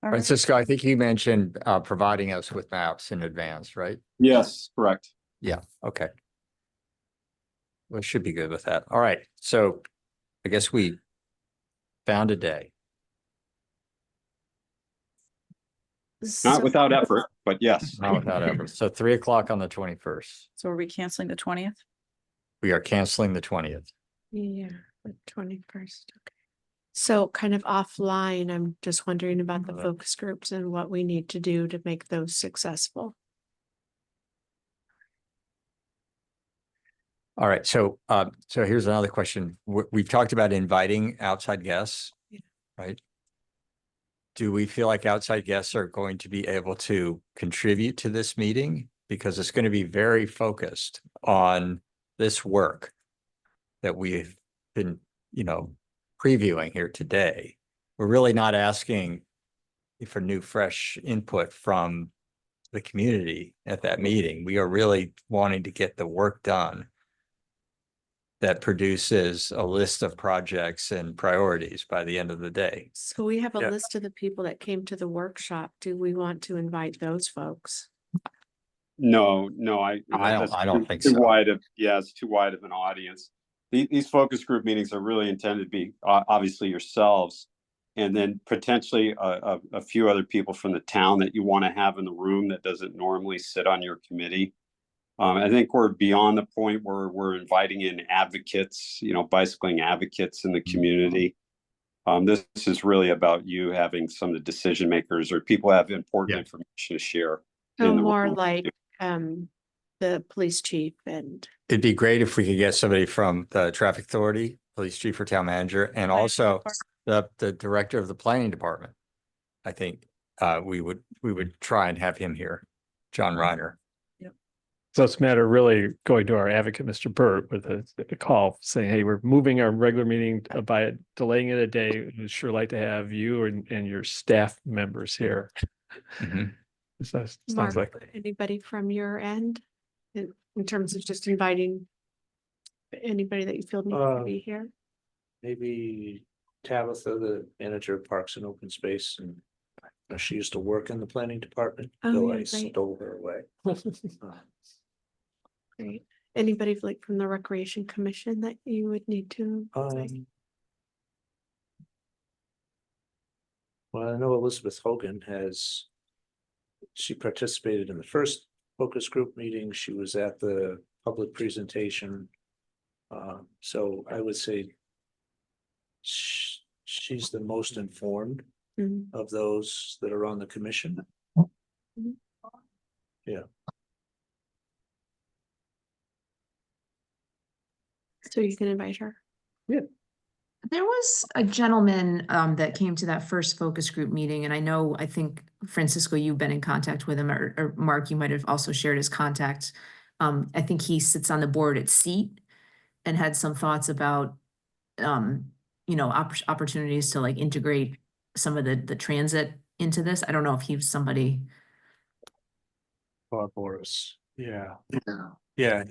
All right. Francisco, I think you mentioned providing us with maps in advance, right? Yes, correct. Yeah, okay. We should be good with that. All right, so I guess we found a day. Not So- without effort, but yes. Not without effort. So 3 o'clock on the 21st. So are we canceling the 20th? We are canceling the 20th. Yeah, the 21st, okay. So kind of offline, I'm just wondering about the focus groups and what we need to do to make those successful. All right, so here's another question. We've talked about inviting outside guests, Yeah. right? Do we feel like outside guests are going to be able to contribute to this meeting? Because it's going to be very focused on this work that we've been, previewing here today. We're really not asking for new, fresh input from the community at that meeting. We are really wanting to get the work done that produces a list of projects and priorities by the end of the day. So we have a Yeah. list of the people that came to the workshop. Do we want to invite those folks? No, I that's don't too- think too so. wide of, yeah, it's too wide of an audience. These focus group meetings are really intended to be, obviously yourselves. And then potentially a few other people from the town that you want to have in the room that doesn't normally sit on your committee. I think we're beyond the point where we're inviting in advocates, bicycling advocates in the community. This is really about you having some of the decision makers or people who have important Yeah. information to share. So in the more room. like the police chief and It'd be great if we could get somebody from the traffic authority, police chief or town manager, and also the director of the planning department. I think we would try and have him here, John Reiner. So it's a matter of really going to our advocate, Mr. Burt, with a call saying, hey, we're moving our regular meeting by delaying it a day. We'd sure like to have you and your staff members here. Mhm. So it Mark, sounds like, anybody from your end in terms of just inviting anybody that you feel needs to be here? Maybe Tabitha, the manager of Parks and Open Space, and she used to work in the planning department. Oh, Though yeah, I great. stole her away. Great. Anybody like from the Recreation Commission that you would need to? invite? Well, I know Elizabeth Hogan she participated in the first focus group meeting. She was at the public presentation. So I would say she's the most informed Mhm. of those that are on the commission. Mhm. Yeah. So you can invite her. There was a gentleman that came to that first focus group meeting, and I think Francisco, you've been in contact with him, or Mark, you might have also shared his contact. I think he sits on the board at SEAT and had some thoughts about opportunities to like integrate some of the transit into this. I don't know if he's somebody. Bob Boris. Yeah. Yeah.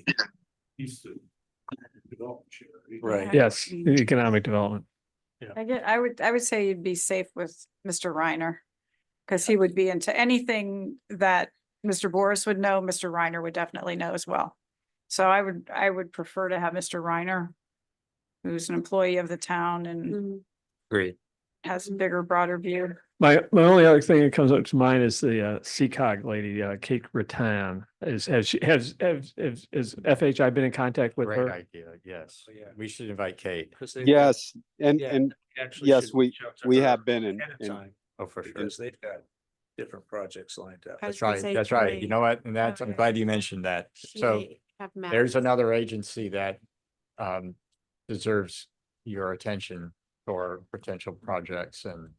He's the development chair. Right. yes, economic development. I would say you'd be safe with Mr. Reiner. Because he would be into anything that Mr. Boris would know, Mr. Reiner would definitely know as well. So I would prefer to have Mr. Reiner, who's an employee of the town and Mhm. Agreed. has a bigger, broader view. My only other thing that comes up to mind is the CCOG lady, Kate Rattan. Has FHI been in contact with Great her? idea, yes. Oh, yeah. We should invite Kate. Yes, and, Yeah. and Actually yes, should we, reach out to we her have been in, ahead of in time, Oh, for sure. because they've got different projects lined up. I was That's gonna right, say, that's can right. You they- know what? And I'm Okay. glad you mentioned that. She So may have there's maps. another agency that deserves your attention for potential projects and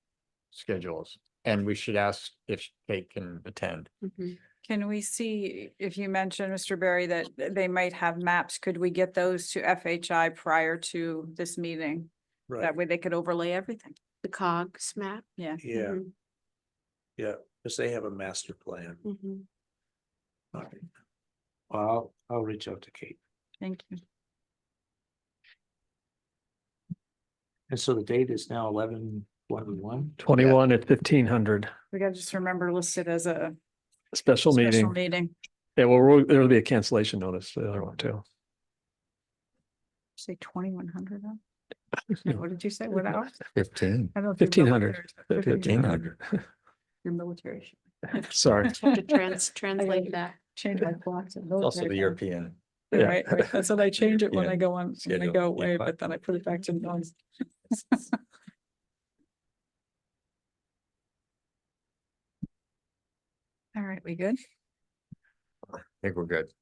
schedules. And we should ask if Kate can attend. Mhm. Can we see, if you mentioned, Mr. Barry, that they might have maps, could we get those to FHI prior to this meeting? Right, That way they could overlay everything. The COGS map. Yeah. yeah, Mhm. yeah, because they have a master plan. Mhm. I'll reach out to Kate. Thank you. And so the date is now 11/21. 21 at 1500, We gotta just remember listed as a special special meeting. meeting. Yeah, well, there'll be a cancellation notice for the other one too. Say 2100. What did you say? What hours? 15. I don't do 1500. military, so 1500. Your military. Sorry. Have to translate that. Change my clocks. It's also the European. Yeah. Right. That's what I change it when Yeah. I go on, when I Schedule. go away, Yeah. but then I put it back to noise. All right, we good? I think we're good.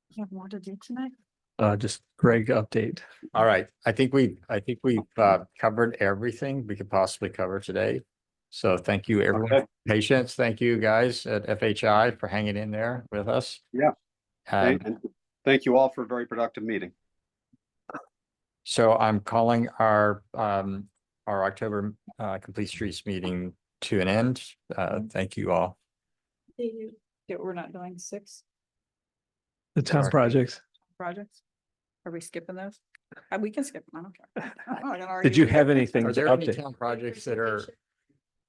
You have more to do tonight? Just Greg update. All right. I think we've covered everything we could possibly cover today. So thank you, everyone, Okay. for patience. Thank you guys at FHI for hanging in there with us. Yeah. Um, And thank you all for a very productive meeting. So I'm calling our October Complete Streets meeting to an end. Thank you all. Yeah, we're not doing 6 The town Sorry. projects. projects? Are we skipping those? We can skip them, I don't care. I'm not gonna Did argue you with have you. anything Are to there any update? town projects that are,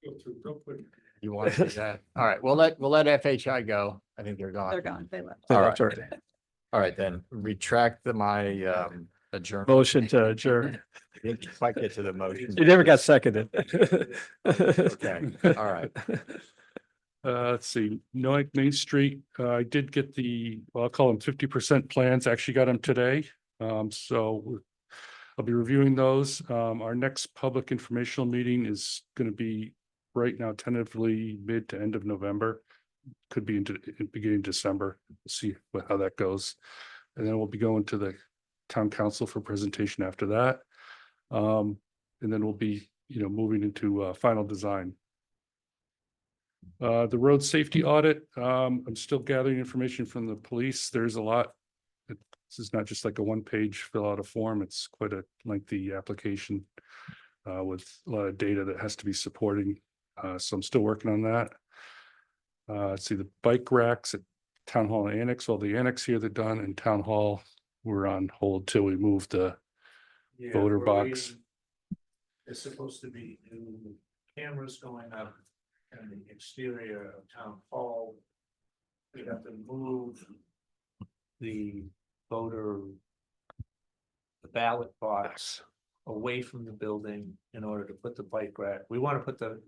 Go through real quick. you want to do that? All right, we'll let FHI go. I think they're gone. They're gone, they left. They All left right. already. All right, then retract my adjournment. Motion to adjourn. I didn't quite get to the motion. It never got seconded. Okay, all right. Let's see, Noack Main Street, I did get well, I'll call them 50% plans, actually got them today. So I'll be reviewing those. Our next public informational meeting is going to be right now tentatively mid to end of November. Could be into beginning December. We'll see how that goes. And then we'll be going to the town council for presentation after that. And then we'll be, moving into final design. The road safety audit, I'm still gathering information from the police. There's a lot. This is not just like a one-page fill out a form. It's quite a lengthy application with a lot of data that has to be supporting. So I'm still working on that. Let's see, the bike racks at Town Hall and Annex. Well, the annex here, they're done, and Town Hall, we're on hold till we move the voter box. It's supposed to be new cameras going up in the exterior of Town Hall. We have to move the ballot box away from the building in order to put the bike rack. We want to put the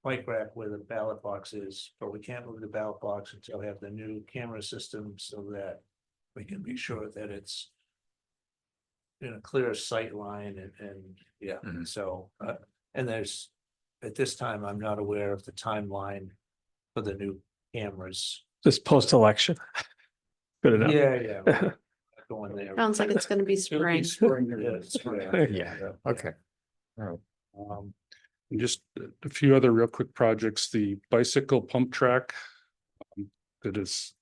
bike rack where the ballot box is, but we can't move the ballot box until we have the new camera system so that we can be sure that it's in a clear sight line and yeah, Mhm. so, and there's, at this time, I'm not aware of the timeline for the new cameras. Just post-election. Good enough. Yeah, we're going there. Sounds like it's gonna be It'll be spring. Yeah, spring. Yeah, okay. All right. And just a few other real quick projects, the bicycle pump track that is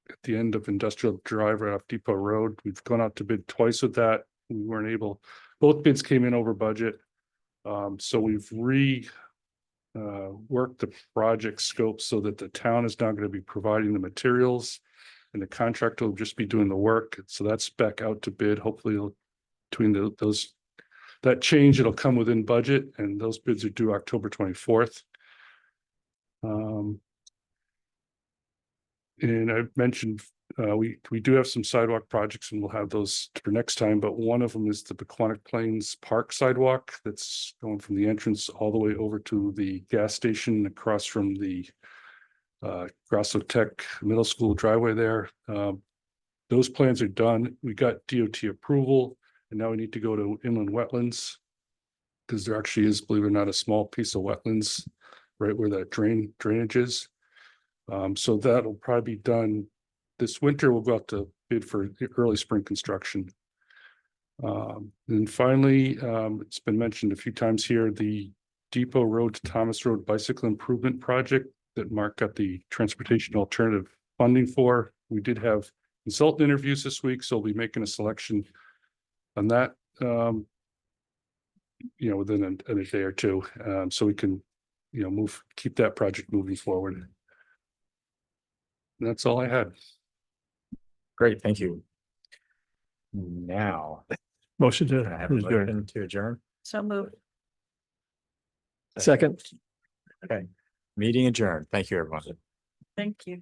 at the end of Industrial Drive right off Depot Road. We've gone out to bid twice with that. We weren't able, both bids came in over budget. So we've worked the project scope so that the town is now going to be providing the materials and the contractor will just be doing the work. So that's back out to bid. Hopefully between that change, it'll come within budget, and those bids are due October 24th. And I've mentioned, we do have some sidewalk projects and we'll have those for next time, but one of them is the Pequannock Plains Park sidewalk that's going from the entrance all the way over to the gas station across from the Grasso Tech Middle School driveway there. Those plans are done. We got DOT approval, and now we need to go to inland wetlands because there actually is, believe it or not, a small piece of wetlands right where that drainage is. So that'll probably be done this winter. We'll go out to bid for early spring construction. And finally, it's been mentioned a few times here, the Depot Road to Thomas Road Bicycle Improvement Project that Mark got the transportation alternative funding for. We did have consultant interviews this week, so we'll be making a selection on that, within a day or two, so we can, keep that project moving forward. That's all I had. Great, thank you. Now, Motion to can I have a adjourn. motion to adjourn? So move. Second. Okay, meeting adjourned. Thank you, everyone. Thank you.